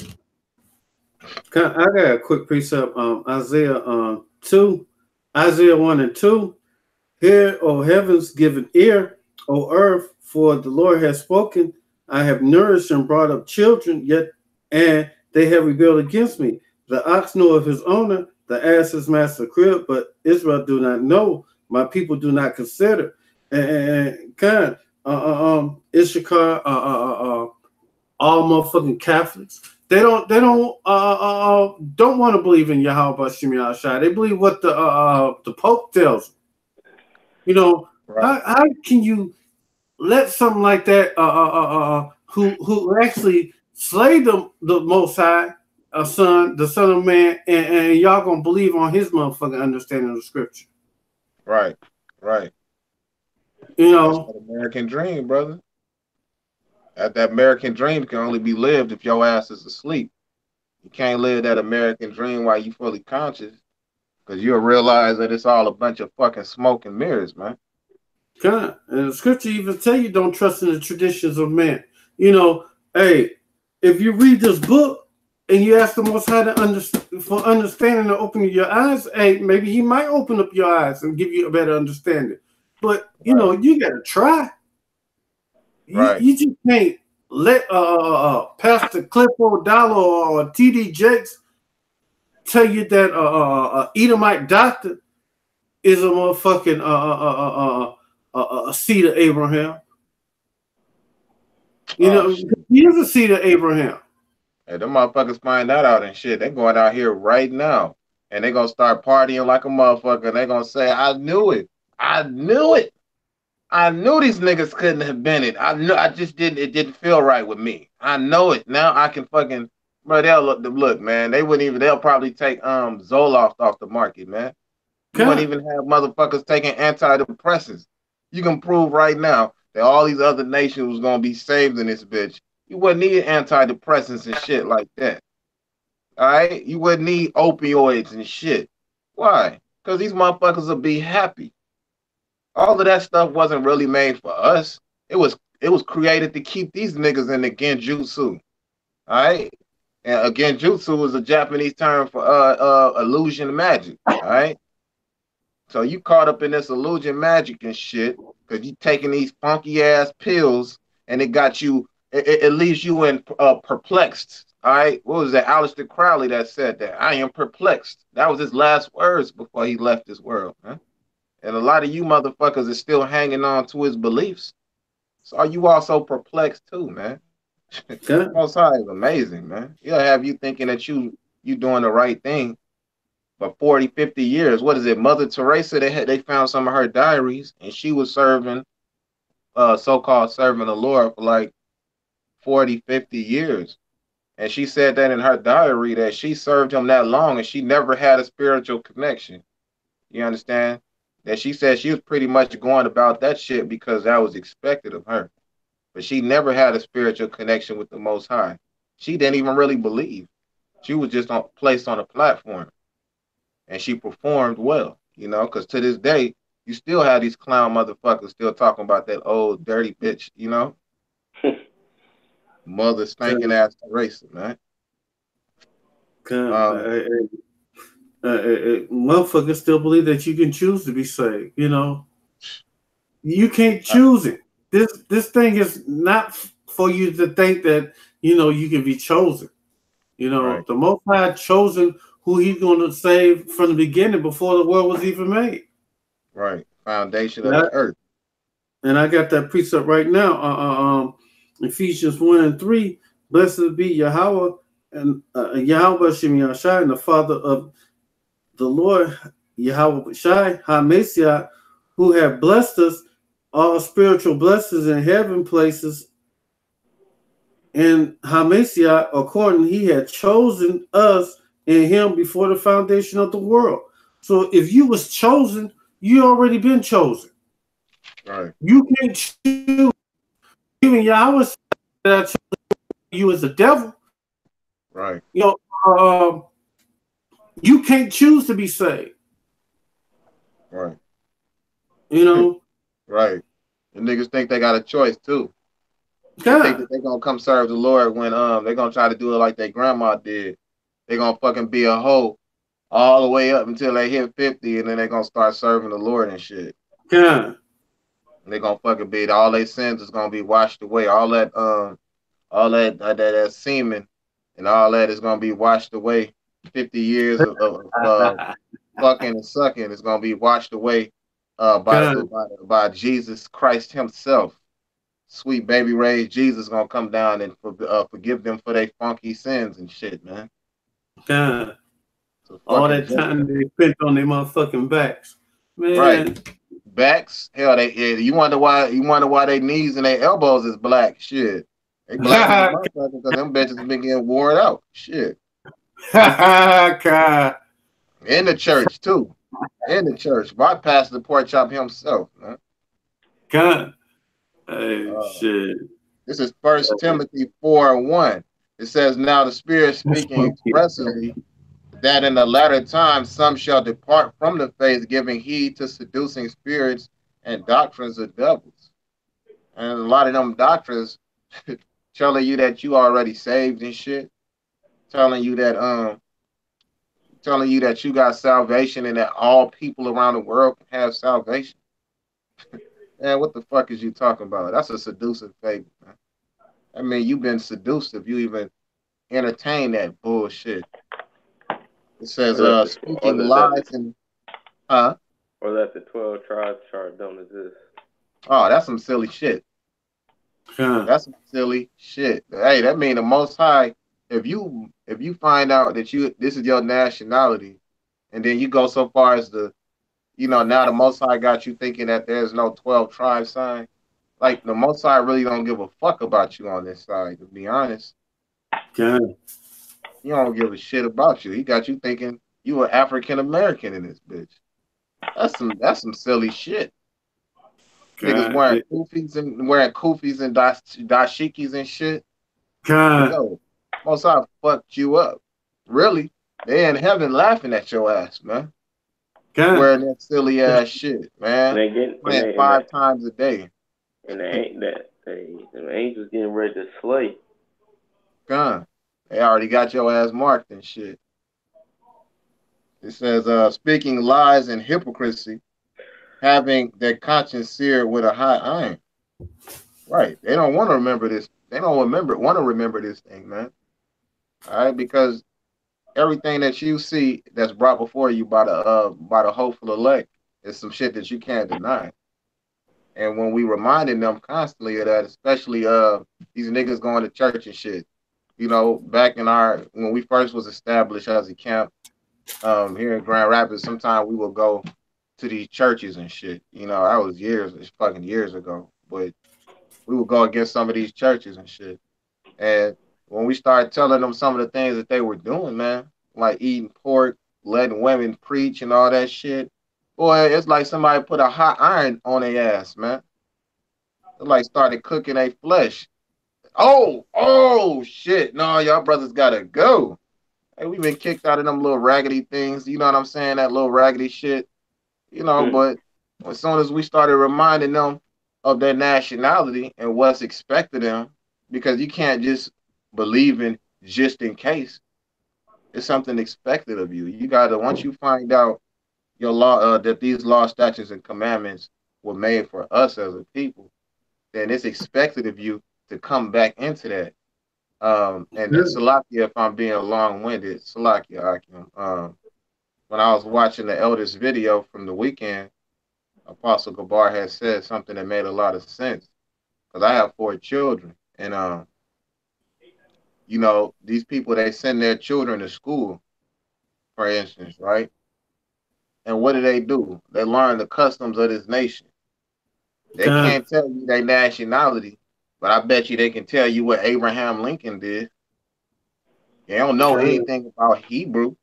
God, I got a quick precept. Isaiah 2, Isaiah 1 and 2. Hear, O heavens, give an ear, O earth, for the Lord has spoken. I have nourished and brought up children, yet and they have rebelled against me. The ox knoweth his owner, the ass his master crib, but Israel do not know. My people do not consider. And God, Issachar, all motherfucking Catholics. They don't want to believe in Yahweh Shemi Shai. They believe what the Pope tells them. You know, Right. how can you let something like that who actually slayed the Most High son, the Son of Man, and y'all gonna believe on his motherfucking understanding of the scripture? Right. Right. You That's know, that American dream, brother. That American dream can only be lived if your ass is asleep. You can't live that American dream while you fully conscious, because you'll realize that it's all a bunch of fucking smoke and mirrors, man. God, and the scripture even tell you don't trust in the traditions of man. You know, hey, if you read this book and you ask the Most High for understanding and opening your eyes, hey, maybe He might open up your eyes and give you a better understanding. But you know, you gotta try. Right. You just can't let Pastor Cliff O'Donnell or TD Jakes tell you that Edomite doctor is a motherfucking a seed of Abraham. You know, he is a seed of Abraham. Hey, them motherfuckers find that out and shit. They going out here right now. And they gonna start partying like a motherfucker. They gonna say, I knew it. I knew it. I knew these niggas couldn't have been it. I knew I just didn't it didn't feel right with me. I know it. Now I can fucking bro, they'll look, man. They'll probably take Zoloft off the market, man. You wouldn't even have motherfuckers taking antidepressants. You can prove right now that all these other nations was gonna be saved in this bitch. You wouldn't need antidepressants and shit like that. All right? You wouldn't need opioids and shit. Why? Because these motherfuckers will be happy. All of that stuff wasn't really made for us. It was created to keep these niggas in the genjutsu. All right? And genjutsu is a Japanese term for illusion magic. All right? So you caught up in this illusion magic and shit because you taking these funky ass pills and it got you, it leaves you in perplexed. All right, what was that? Aleister Crowley that said that. I am perplexed. That was his last words before he left this world, man. And a lot of you motherfuckers are still hanging on to his beliefs. So are you also perplexed too, man? Most High is amazing, man. He'll have you thinking that you doing the right thing for 40, 50 years. What is it? Mother Teresa, they found some of her diaries, and she was serving, so-called serving the Lord for like 40, 50 years. And she said that in her diary that she served him that long and she never had a spiritual connection. You understand? That she said she was pretty much going about that shit because that was expected of her. But she never had a spiritual connection with the Most High. She didn't even really believe. She was just placed on a platform. And she performed well, you know, because to this day, you still have these clown motherfuckers still talking about that old dirty bitch, you know? Mother stinking ass Teresa, man. Motherfuckers still believe that you can choose to be saved. You know, you can't choose it. This thing is not for you to think that you can be chosen. The Most High chosen who He's going to save from the beginning before the world was even made. Right, foundation of the earth. And I got that precept right now. Ephesians 1:3. Blessed be Yahweh and Yahweh Shem Yahshai, and the Father of the Lord Yahweh Shai HaMessiah, who have blessed us all spiritual blessings in heaven places. And HaMessiah, according He had chosen us in Him before the foundation of the world. So if you was chosen, you already been chosen. Right. You can't choose. Even Yahweh said that I chose you as a devil. Right. You can't choose to be saved. Right. Right. The niggas think they got a choice too. They think that they're gonna come serve the Lord when they're gonna try to do it like their grandma did. They're gonna fucking be a hoe all the way up until they hit 50, and then they're gonna start serving the Lord and shit. Yeah. They're gonna fucking be all their sins is gonna be washed away. All that semen and all that is gonna be washed away. 50 years of fucking and sucking is gonna be washed away by Jesus Christ Himself. Sweet baby raised Jesus gonna come down and forgive them for their funky sins and shit, man. God. All that time they spent on their motherfucking backs, man. Right. Backs, hell, you wonder why their knees and their elbows is black. Shit, they black because them bitches been getting worn out. Shit. God. In the church too. In the church, my pastor, the pork chop himself, man. God. Hey, shit. This is 1 Timothy 4:1. It says, "Now the Spirit speaking expressly that in the latter times some shall depart from the faith, giving heed to seducing spirits and doctrines of devils." And a lot of them doctrines telling you that you already saved and shit, telling you that you got salvation and that all people around the world can have salvation. Man, what the fuck is you talking about? That's a seductive faith, man. I mean, you've been seduced if you even entertain that bullshit. It says, speaking lies and, Or that the 12 tribes chart don't exist. Oh, that's some silly shit. That's some silly shit. Hey, that mean the Most High, if you find out that this is your nationality, and then you go so far as now the Most High got you thinking that there's no 12 tribe sign. Like, the Most High really don't give a fuck about you on this side, to be honest. Yeah. He don't give a shit about you. He got you thinking you an African American in this bitch. That's some silly shit. Niggas wearing kufis and dashikis and shit. Yo, Most High fucked you up. Really? They in heaven laughing at your ass, man. Wearing that silly ass shit, man. Playing 5 times a day. And the angels getting ready to slay. God, they already got your ass marked and shit. It says, speaking lies and hypocrisy, having their conscience seared with a hot iron. Right. They don't want to remember this. They don't want to remember this thing, man. All right, because everything that you see that's brought before you by the hopeful elect is some shit that you can't deny. And when we reminding them constantly of that, especially these niggas going to church and shit, back when we first was established as a camp here in Grand Rapids, sometimes we would go to these churches and shit. That was fucking years ago. But we would go against some of these churches and shit. And when we started telling them some of the things that they were doing, man, like eating pork, letting women preach and all that shit, boy, it's like somebody put a hot iron on their ass, man. It like started cooking their flesh. Oh, shit. No, y'all brothers gotta go. Hey, we've been kicked out of them little raggedy things. You know what I'm saying? That little raggedy shit. But as soon as we started reminding them of their nationality and what's expected of them, because you can't just believe in just in case. It's something expected of you. You gotta, once you find out your law, that these law, statutes, and commandments were made for us as a people, then it's expected of you to come back into that. And Salakia, if I'm being long-winded, Salakia, Akim. When I was watching the eldest video from the weekend, Apostle Gabar had said something that made a lot of sense. Because I have 4 children, and you know, these people, they send their children to school, for instance, right? And what do? They learn the customs of this nation. They God, can't tell you their nationality, but I bet you they can tell you what Abraham Lincoln did. They don't know God, anything about Hebrew.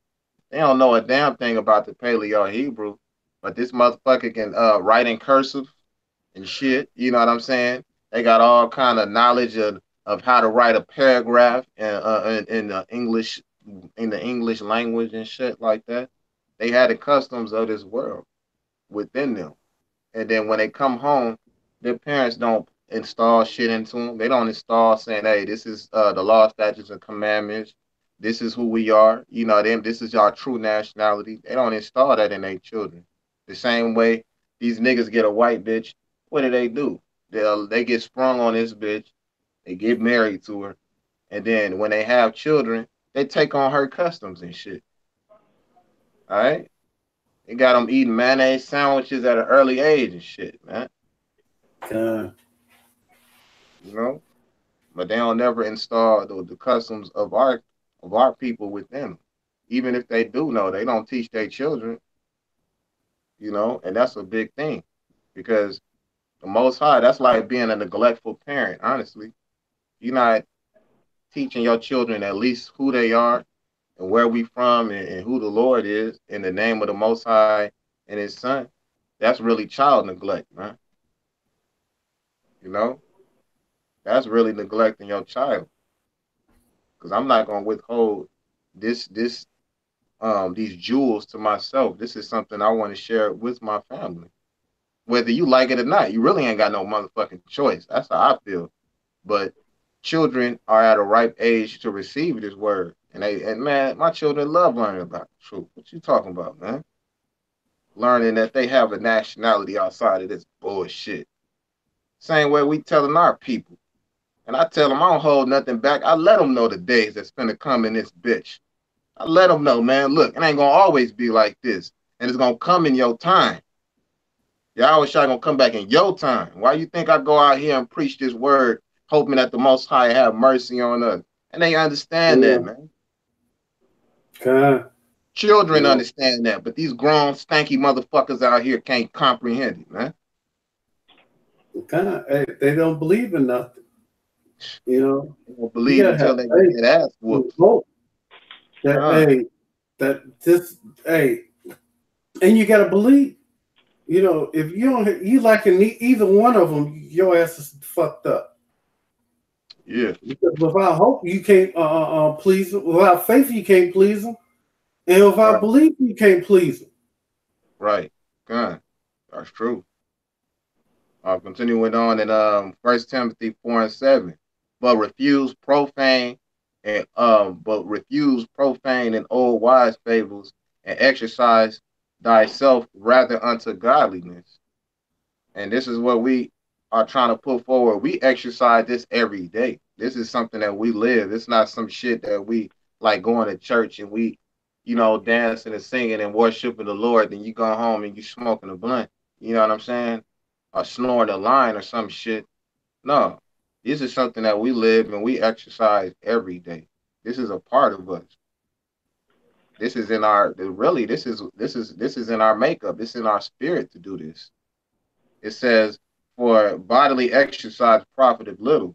They don't know a damn thing about the Paleo Hebrew. But this motherfucker can write in cursive and shit. You know what I'm saying? They got all kind of knowledge of how to write a paragraph in the English language and shit like that. They had the customs of this world within them. And then when they come home, their parents don't install shit into them. They don't install saying, "Hey, this is the law, statutes, and commandments. This is who we are. You know, them. This is our true nationality." They don't install that in their children. The same way these niggas get a white bitch. What do? They get sprung on this bitch. They get married to her, and then when they have children, they take on her customs and shit. All right. They got them eating mayonnaise sandwiches at an early age and shit, man. God. You know, but they don't never install the customs of our people within them. Even if they do know, they don't teach their children. You know, and that's a big thing because the Most High, that's like being a neglectful parent. Honestly, you're not teaching your children at least who they are and where we from and who the Lord is in the name of the Most High and His Son. That's really child neglect, man. You know, that's really neglecting your child. Because I'm not gonna withhold this these jewels to myself. This is something I want to share with my family. Whether you like it or not, you really ain't got no motherfucking choice. That's how I feel. But children are at a ripe age to receive this word. And man, my children love learning about the truth. What you talking about, man? Learning that they have a nationality outside of this bullshit. Same way we telling our people. And I tell them I don't hold nothing back. I let them know the days that's finna come in this bitch. I let them know, man, look, it ain't gonna always be like this. And it's gonna come in your time. Y'all wish I gonna come back in your time. Why you think I go out here and preach this word, hoping that the Most High have mercy on us? And they understand that, man. God. Children understand that, but these grown, stanky motherfuckers out here can't comprehend it, man. God. Hey, they don't believe in nothing. You know, They don't believe until they get their ass whooped. Hey, and you gotta believe. You know, if you don't, you like either one of them, your ass is fucked up. Yeah. Because without hope, you can't please them. Without faith, you can't please them. And without belief, you can't please them. Right. God. That's true. I'll continue on in 1 Timothy 4:7. But refuse profane and old wise fables and exercise thyself rather unto godliness. And this is what we are trying to put forward. We exercise this every day. This is something that we live. It's not some shit that we like going to church and we, you know, dancing and singing and worshiping the Lord. Then you go home and you smoking a blunt. You know what I'm saying? Or snoring a line or some shit. No, this is something that we live and we exercise every day. This is a part of us. This is in our this is in our makeup. It's in our spirit to do this. It says, "For bodily exercise profiteth little,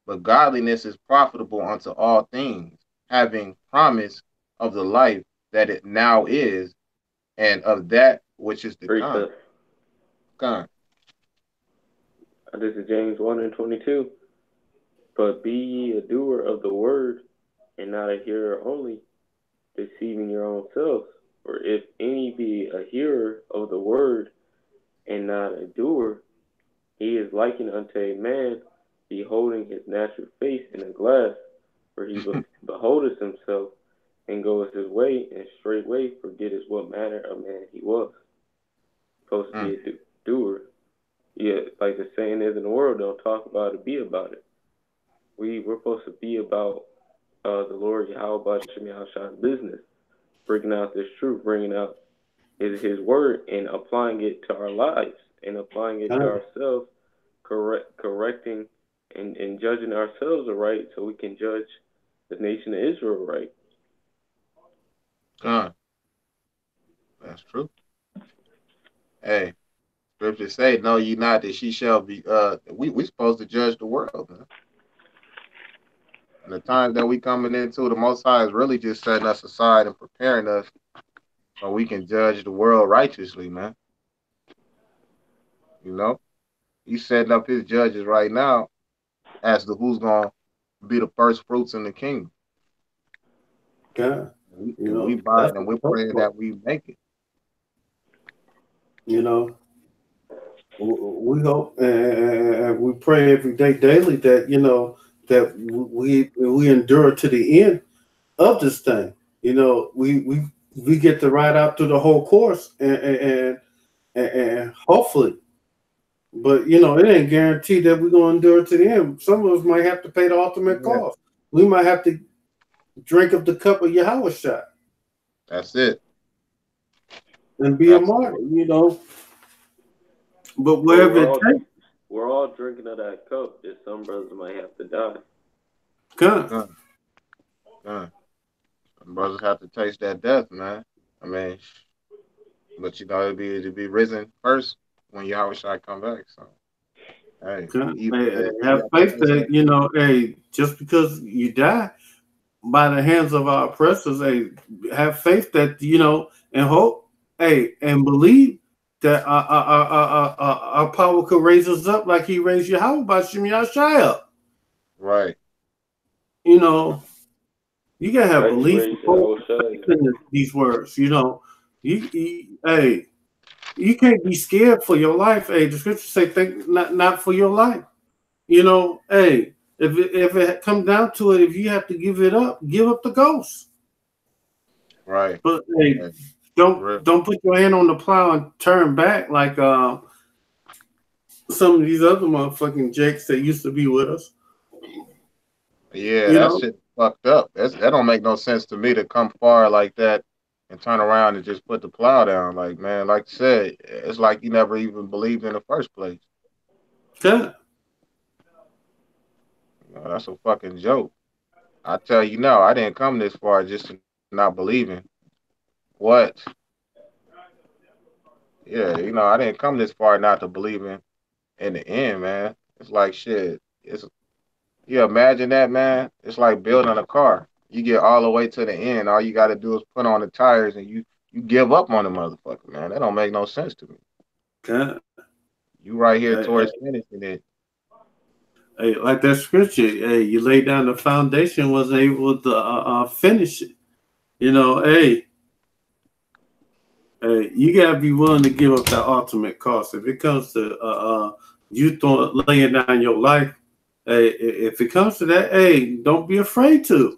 but godliness is profitable unto all things, having promise of the life that it now is, and of that which is to come." Come. This is James 1:22. But be ye a doer of the word, and not a hearer only, deceiving your own selves. For if any be a hearer of the word, and not a doer, he is likened unto a man beholding his natural face in a glass, for he beholdeth himself and goeth his way, and straightway forgetteth what manner of man he was. Supposed to be a doer. Yeah, like the saying is in the world, don't talk about it, be about it. We're supposed to be about the Lord Yahweh Shemiyahshan's business, bringing out this truth, bringing out his word, and applying it to our lives, and applying it to ourselves, correcting and judging ourselves right, so we can judge the nation of Israel right. That's true. Hey, scriptures say, "Know ye not that she shall be." We supposed to judge the world, man. And the times that we coming into, the Most High is really just setting us aside and preparing us so we can judge the world righteously, man. You know, He's setting up His judges right now as to who's gonna be the first fruits in the kingdom. Yeah, we bind and we're praying that we make it. You know, we hope and we pray every day, daily, that that we endure to the end of this thing. You know, we get to ride out through the whole course and hopefully, but it ain't guaranteed that we're gonna endure to the end. Some of us might have to pay the ultimate cost. We might have to drink of the cup of Yahweh shot. That's it. And be a martyr, But wherever it takes, we're all drinking of that cup. That some brothers might have to die. Some brothers have to taste that death, man. I mean, but it'll be risen first when Yahweh shall come back. So, hey, have faith that just because you die by the hands of our oppressors, have faith that and hope, and believe that our power could raise us up like He raised Yahweh by Shemiyah up. Right. You gotta have belief in these words. You can't be scared for your life. The scriptures say, "Think not for your life." If it comes down to it, if you have to give it up, give up the ghost. Right. But don't put your hand on the plow and turn back like some of these other motherfucking jakes that used to be with us. Yeah, that shit fucked up. That don't make no sense to me to come far like that and turn around and just put the plow down. Like, man, like you said, it's like you never even believed in the first place. Yeah. That's a fucking joke. I tell you now, I didn't come this far just to not believing. What? Yeah, I didn't come this far not to believing in the end, man. It's like shit. You imagine that, man? It's like building a car. You get all the way to the end. All you got to do is put on the tires and you give up on the motherfucker, man. That don't make no sense to me. God. You right here towards finishing it. Like that scripture, you lay down the foundation, was able to finish it. You gotta be willing to give up that ultimate cost. If it comes to you laying down your life, if it comes to that, don't be afraid to.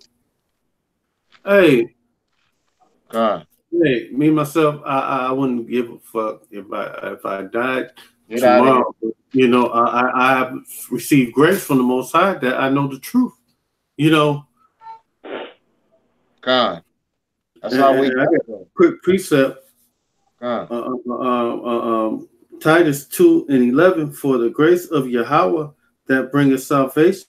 Me myself, I wouldn't give a fuck if I died tomorrow. I have received grace from the Most High that I know the truth. God, that's how we got quick precept. Titus 2:11, for the grace of Yahweh that bringeth salvation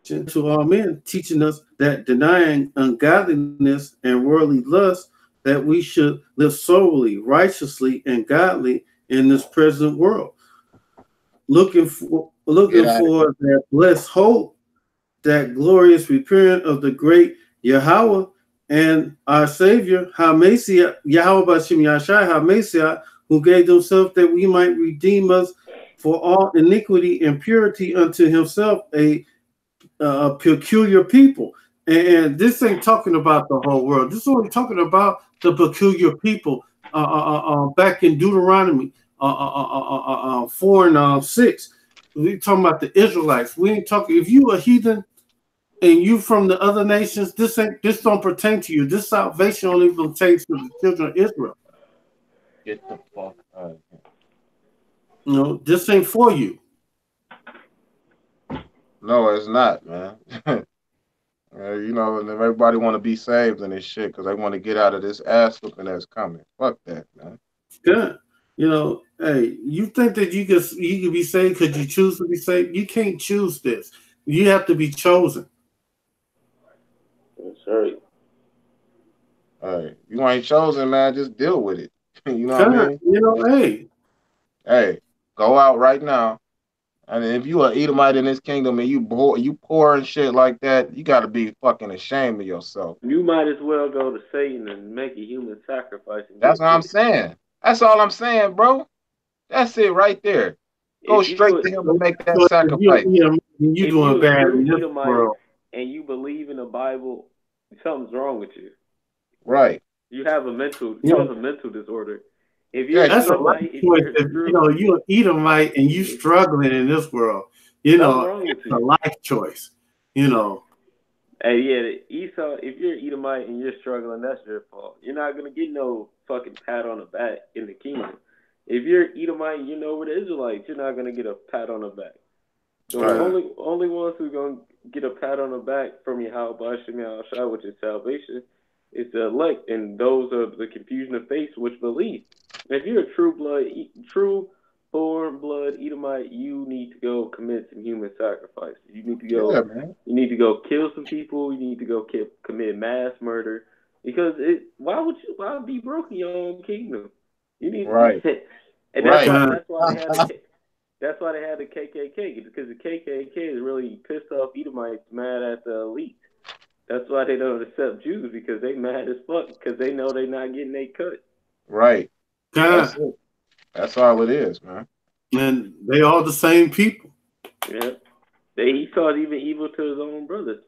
to all men, teaching us that denying ungodliness and worldly lust, that we should live soberly, righteously, and godly in this present world, looking for that blessed hope, that glorious appearing of the great Yahweh and our Savior, HaMessiah, Yahweh B'Shem Yashai, HaMessiah, who gave himself that we might redeem us for all iniquity and purity unto himself, a peculiar people. And this ain't talking about the whole world. This is only talking about the peculiar people back in Deuteronomy 4 and 6. We talking about the Israelites. We ain't talking. If you a heathen and you from the other nations, this don't pertain to you. This salvation only pertains to the children of Israel. Get the fuck out. You know, this ain't for you. No, it's not, man. You know, and everybody want to be saved in this shit because they want to get out of this ass whooping that's coming. Fuck that, man. Good. You know, hey, you think that you could be saved because you choose to be saved? You can't choose this. You have to be chosen. That's right. Hey, you ain't chosen, man. Just deal with it. You know what I mean? You know, hey, go out right now. And if you are Edomite in this kingdom and you poor and shit like that, you got to be fucking ashamed of yourself. You might as well go to Satan and make a human sacrifice. That's what I'm saying. That's all I'm saying, bro. That's it right there. Go straight to him and make that sacrifice. You doing bad in this world. And you believe in the Bible, something's wrong with you. Right. You have a mental disorder. If you're that's a life choice. You know, you're an Edomite and you struggling in this world. You know, it's a life choice. You know. Hey, yeah, Esau, if you're an Edomite and you're struggling, that's your fault. You're not gonna get no fucking pat on the back in the kingdom. If you're an Edomite and you know we're the Israelites, you're not gonna get a pat on the back. The only ones who's gonna get a pat on the back from Yahweh Shem Shai, which is salvation, is the elect, and those are the confusion of faith which believe. If you're a true born blood Edomite, you need to go commit some human sacrifice. You need to go. Yeah, man. You need to go kill some people. You need to go commit mass murder. Because why be broke in your own kingdom? You need right. And that's why they had the KKK, because the KKK is really pissed off Edomites, mad at the elite. That's why they don't accept Jews, because they mad as fuck, because they know they're not getting their cut. Right. That's it. That's all it is, man. And they all the same people. Yeah. Esau's even evil to his own brothers.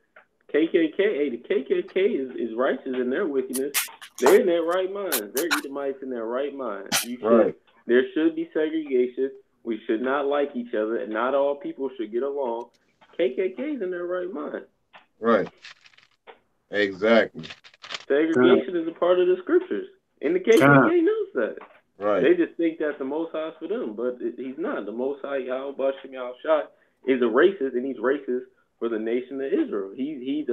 KKK, the KKK is righteous in their wickedness. They're in their right mind. They're Edomites in their right mind. There should be segregation. We should not like each other, and not all people should get along. KKK's in their right mind. Right. Exactly. Segregation is a part of the scriptures, and the KKK knows that. Right. They just think that the Most High is for them, but he's not. The Most High, Yahweh Shem Shai, is a racist, and he's racist for the nation of Israel. He's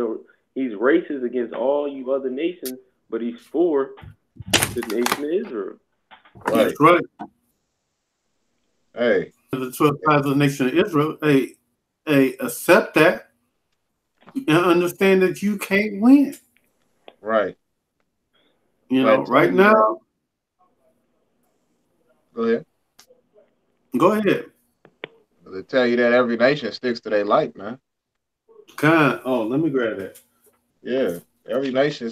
racist against all you other nations, but he's for the nation of Israel. Right. That's right. Hey. The 12 tribes of the nation of Israel, accept that and understand that you can't win. Right. You know, right now. Go ahead. Go ahead. They tell you that every nation sticks to their light, man. Let me grab that. Yeah. Every nation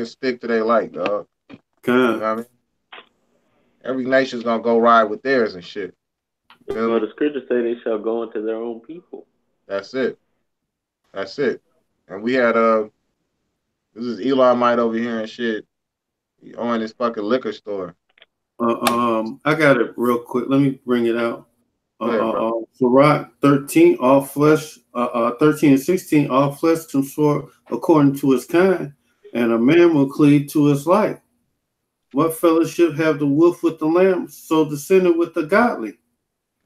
stick to their light, dog. You know what I mean? Every nation's gonna go ride with theirs and shit. Well, the scriptures say they shall go into their own people. That's it. And we had this is Elamite over here and shit. He owned this fucking liquor store. I got it real quick. Let me bring it out. Sirach 13, all flesh, 13 and 16, all flesh consort according to his kind, and a man will cleave to his life. What fellowship have the wolf with the lamb? So the sinner with the godly.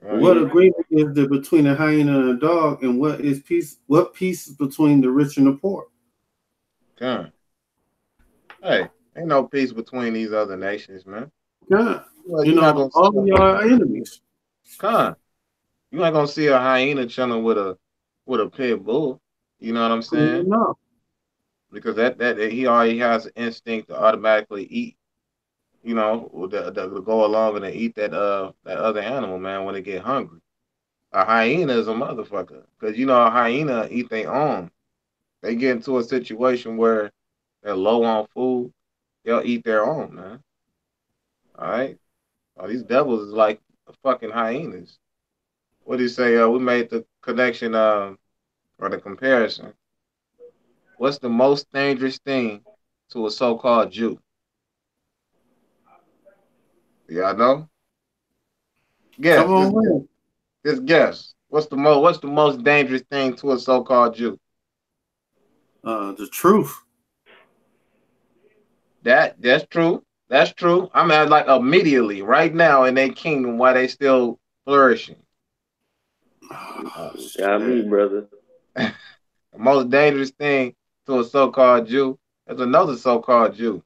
Right. What agreement is there between a hyena and a dog? And what peace is between the rich and the poor? Hey, ain't no peace between these other nations, man. Well, you know, all of y'all are enemies. You ain't gonna see a hyena chilling with a pit bull. You know what I'm saying? No. Because that he already has an instinct to automatically eat. You know, to go along and eat that other animal, man, when they get hungry. A hyena is a motherfucker. Because, you know, a hyena eat their own. They get into a situation where they're low on food, they'll eat their own, man. All right? These devils is like fucking hyenas. What do you say? We made the connection or the comparison. What's the most dangerous thing to a so-called Jew? Y'all know? Come Guess. on with Just guess. What's the most dangerous thing to a so-called Jew? the truth. That's true. That's true. I'm at like immediately right now in their kingdom while they still flourishing. Got me, brother. The most dangerous thing to a so-called Jew is another so-called Jew.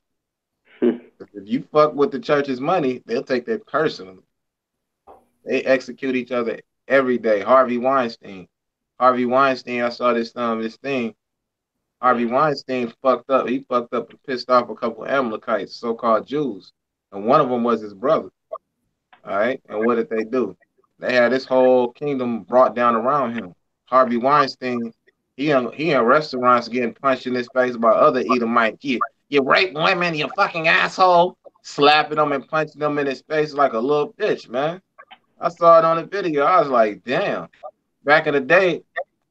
If you fuck with the church's money, they'll take that personally. They execute each other every day. Harvey Weinstein. Harvey Weinstein, I saw this thing. Harvey Weinstein fucked up. He fucked up and pissed off a couple of Amalekites, so-called Jews. And one of them was his brother. All right. And what did they do? They had this whole kingdom brought down around him. Harvey Weinstein, he in restaurants getting punched in his face by other Edomites. You rape women, you fucking asshole. Slapping them and punching them in his face like a little bitch, man. I saw it on the video. I was like, damn. Back in the day,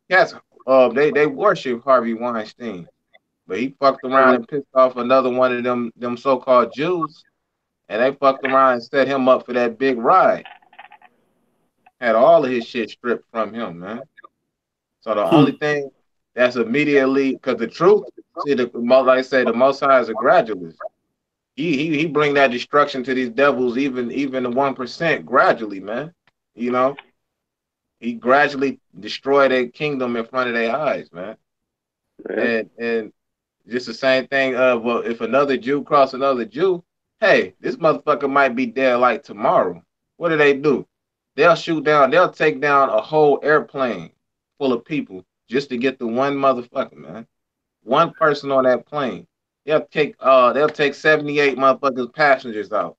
cats, they worship Harvey Weinstein. But he fucked around and pissed off another one of them so-called Jews. And they fucked around and set him up for that big ride. Had all of his shit stripped from him, man. So the only thing that's immediately, because the truth, see, like I say, the Most High is a gradualist. He bring that destruction to these devils, even the 1% gradually, man. You know, he gradually destroyed their kingdom in front of their eyes, man. Yeah. And just the same thing. Well, if another Jew cross another Jew, hey, this motherfucker might be dead like tomorrow. What do? They'll take down a whole airplane full of people just to get the one motherfucker, man. One person on that plane. They'll take 78 motherfuckers passengers out.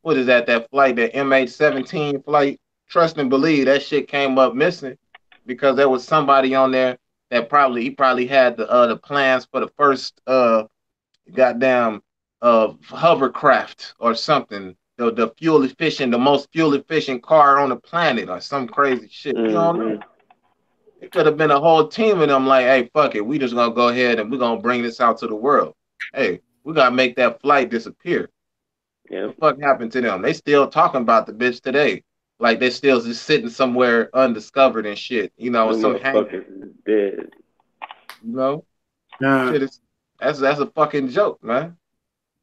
What is that flight, that MH17 flight? Trust and believe that shit came up missing because there was somebody on there that probably had the plans for the first goddamn hovercraft or something. The most fuel efficient car on the planet or some crazy shit. You don't know. It could have been a whole team of them like, hey, fuck it. We just gonna go ahead and we're gonna bring this out to the world. Hey, we gotta make that flight disappear. Yeah. What the fuck happened to them? They still talking about the bitch today. Like they're still just sitting somewhere undiscovered and shit. You know, some hanging dead. You know? Shit that's a fucking joke, man.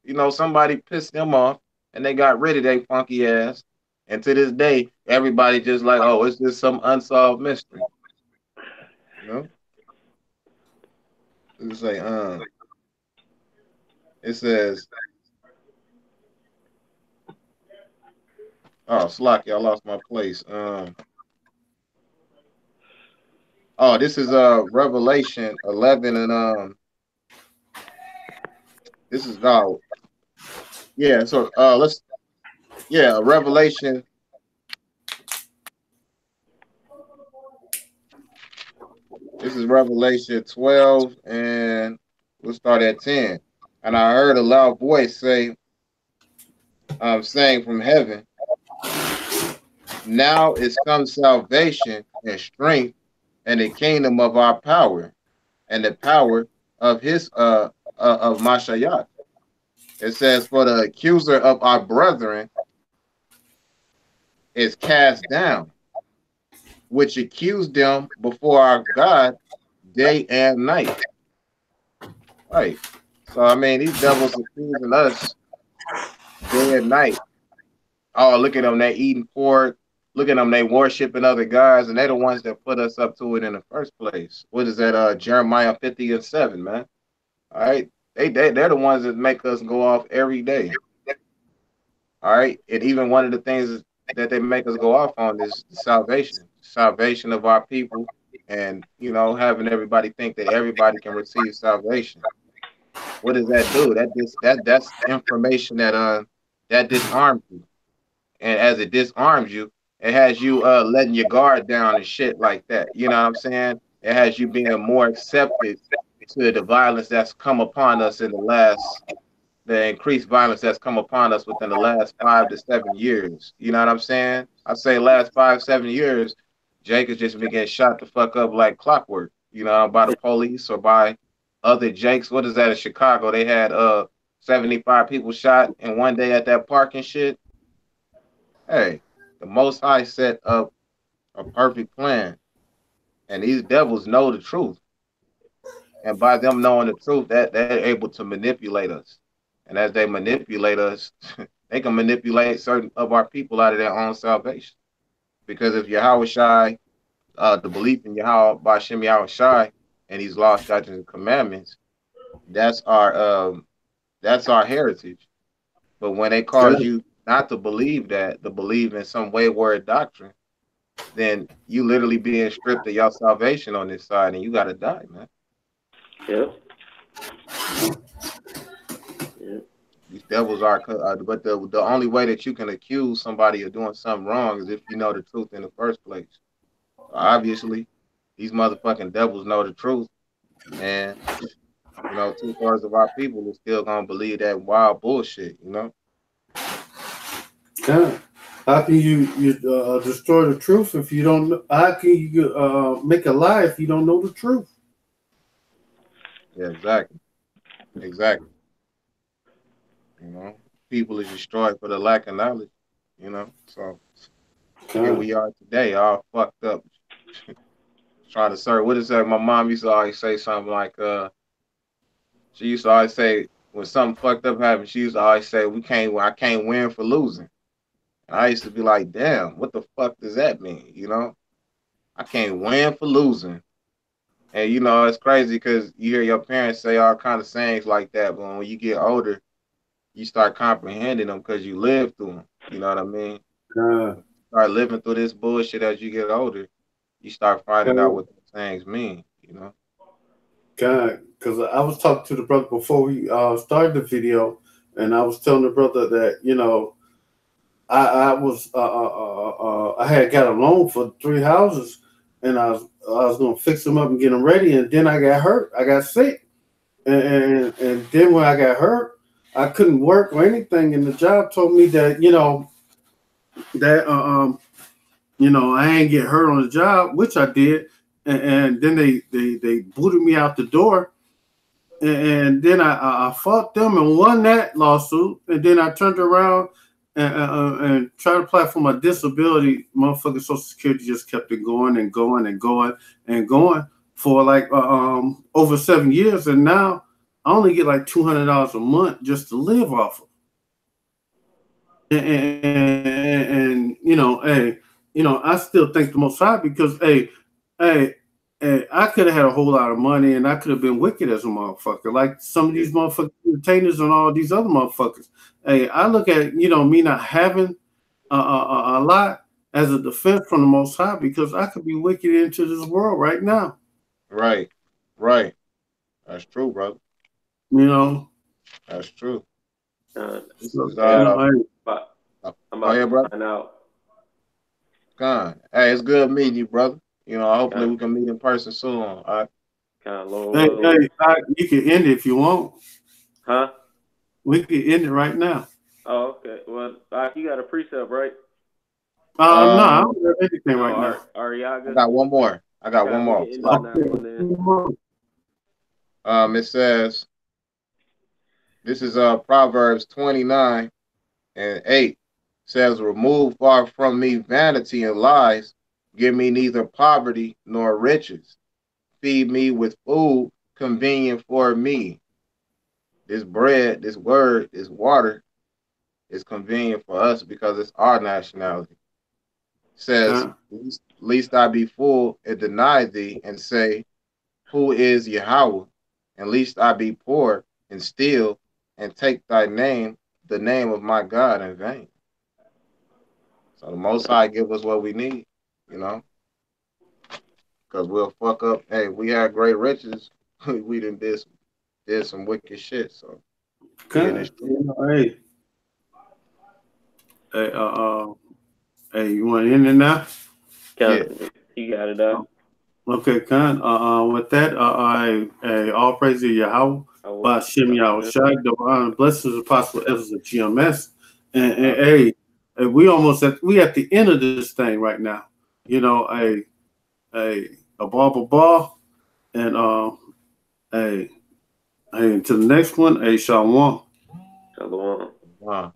You know, somebody pissed them off and they got rid of their funky ass. And to this day, everybody just like, oh, it's just some unsolved mystery. You know? It's like, it says, oh, Slocky, I lost my place. Oh, this is Revelation 11 and this is yeah, so Revelation. This is Revelation 12 and we'll start at 10. And I heard a loud voice saying from heaven, now is come salvation and strength and the kingdom of our power and the power of his of Mashiach. It says, for the accuser of our brethren is cast down, which accused them before our God day and night. Right. So I mean, these devils accusing us day and night. Oh, look at them, they eating pork. Look at them, they worshiping other gods, and they're the ones that put us up to it in the first place. What is that? Jeremiah 50:7, man. All right. They're the ones that make us go off every day. All right. And even one of the things that they make us go off on is salvation of our people, and you know, having everybody think that everybody can receive salvation. What does that do? That's information that disarms you. And as it disarms you, it has you letting your guard down and shit like that. You know what I'm saying? It has you being more accepted to the violence that's come upon us the increased violence that's come upon us within the last 5 to 7 years. You know what I'm saying? I say last 5-7 years, Jake has just been getting shot the fuck up like clockwork, you know, by the police or by other Jakes. What is that in Chicago? They had 75 people shot in one day at that park and shit. Hey, the Most High set up a perfect plan, and these devils know the truth. And by them knowing the truth, that they're able to manipulate us. And as they manipulate us, they can manipulate certain of our people out of their own salvation. Because if Yahweh Shai, the belief in Yahweh Bashem Yahweh Shai and these laws, statutes, and commandments, that's our heritage. But when they cause you not to believe that, to believe in some wayward doctrine, then you literally being stripped of your salvation on this side, and you got to die, man. Yep. Yep. These devils are, but the only way that you can accuse somebody of doing something wrong is if you know the truth in the first place. So obviously, these motherfucking devils know the truth, and 2/3 of our people are still gonna believe that wild bullshit, Yeah. How can you destroy the truth if you don't know? How can you make a lie if you don't know the truth? Yeah, exactly. People is destroyed for the lack of knowledge. So here we are today, all fucked up, trying to serve. What is that? My mom used to always say something like, she used to always say when something fucked up happened, she used to always say, I can't win for losing. And I used to be like, damn, what the fuck does that mean? I can't win for losing. And it's crazy because you hear your parents say all kind of sayings like that, but when you get older, you start comprehending them because you lived through them. You know what I mean? Start living through this bullshit as you get older. You start finding out what the sayings mean. God, because I was talking to the brother before we started the video, and I was telling the brother that I had got a loan for 3 houses, and I was gonna fix them up and get them ready, and then I got hurt. I got sick, and then when I got hurt, I couldn't work or anything, and the job told me that I ain't get hurt on the job, which I did, and then they booted me out the door, and then I fought them and won that lawsuit, and then I turned around and tried to apply for my disability. Motherfucking Social Security just kept it going and going and going and going for like over 7 years, and now I only get like $200 a month just to live off of. And I still thank the Most High because hey, I could have had a whole lot of money and I could have been wicked as a motherfucker, like some of these motherfucking entertainers and all these other motherfuckers. Hey, I look at me not having a lot as a defense from the Most High because I could be wicked into this world right now. Right. That's true, brother. That's true. I'm about to find out. God. Hey, it's good meeting you, brother. Hopefully we can meet in person soon. All right. You can end it if you want. Huh? We can end it right now. Oh, okay. Well, you got a precept, right? No, I don't have anything right now. Ariaga? I got one more. It says, this is Proverbs 29:8. Says, remove far from me vanity and lies. Give me neither poverty nor riches. Feed me with food convenient for me. This bread, this word, this water is convenient for us because it's our nationality. It says, least I be full and deny thee and say, who is Yahweh? And least I be poor and steal and take thy name, the name of my God, in vain. So the Most High give us what we need, because we'll fuck up. Hey, we had great riches. We done did some wicked shit. So hey, you want to end it now? Yeah. You got it out. Okay, Khan. With that, all praise to Yahweh, Bashem Yahweh Shai, divine blessings, apostle Ezra of GMS, and hey, we at the end of this thing right now. A bar, and to the next one, Shalom. Shalom. Wow.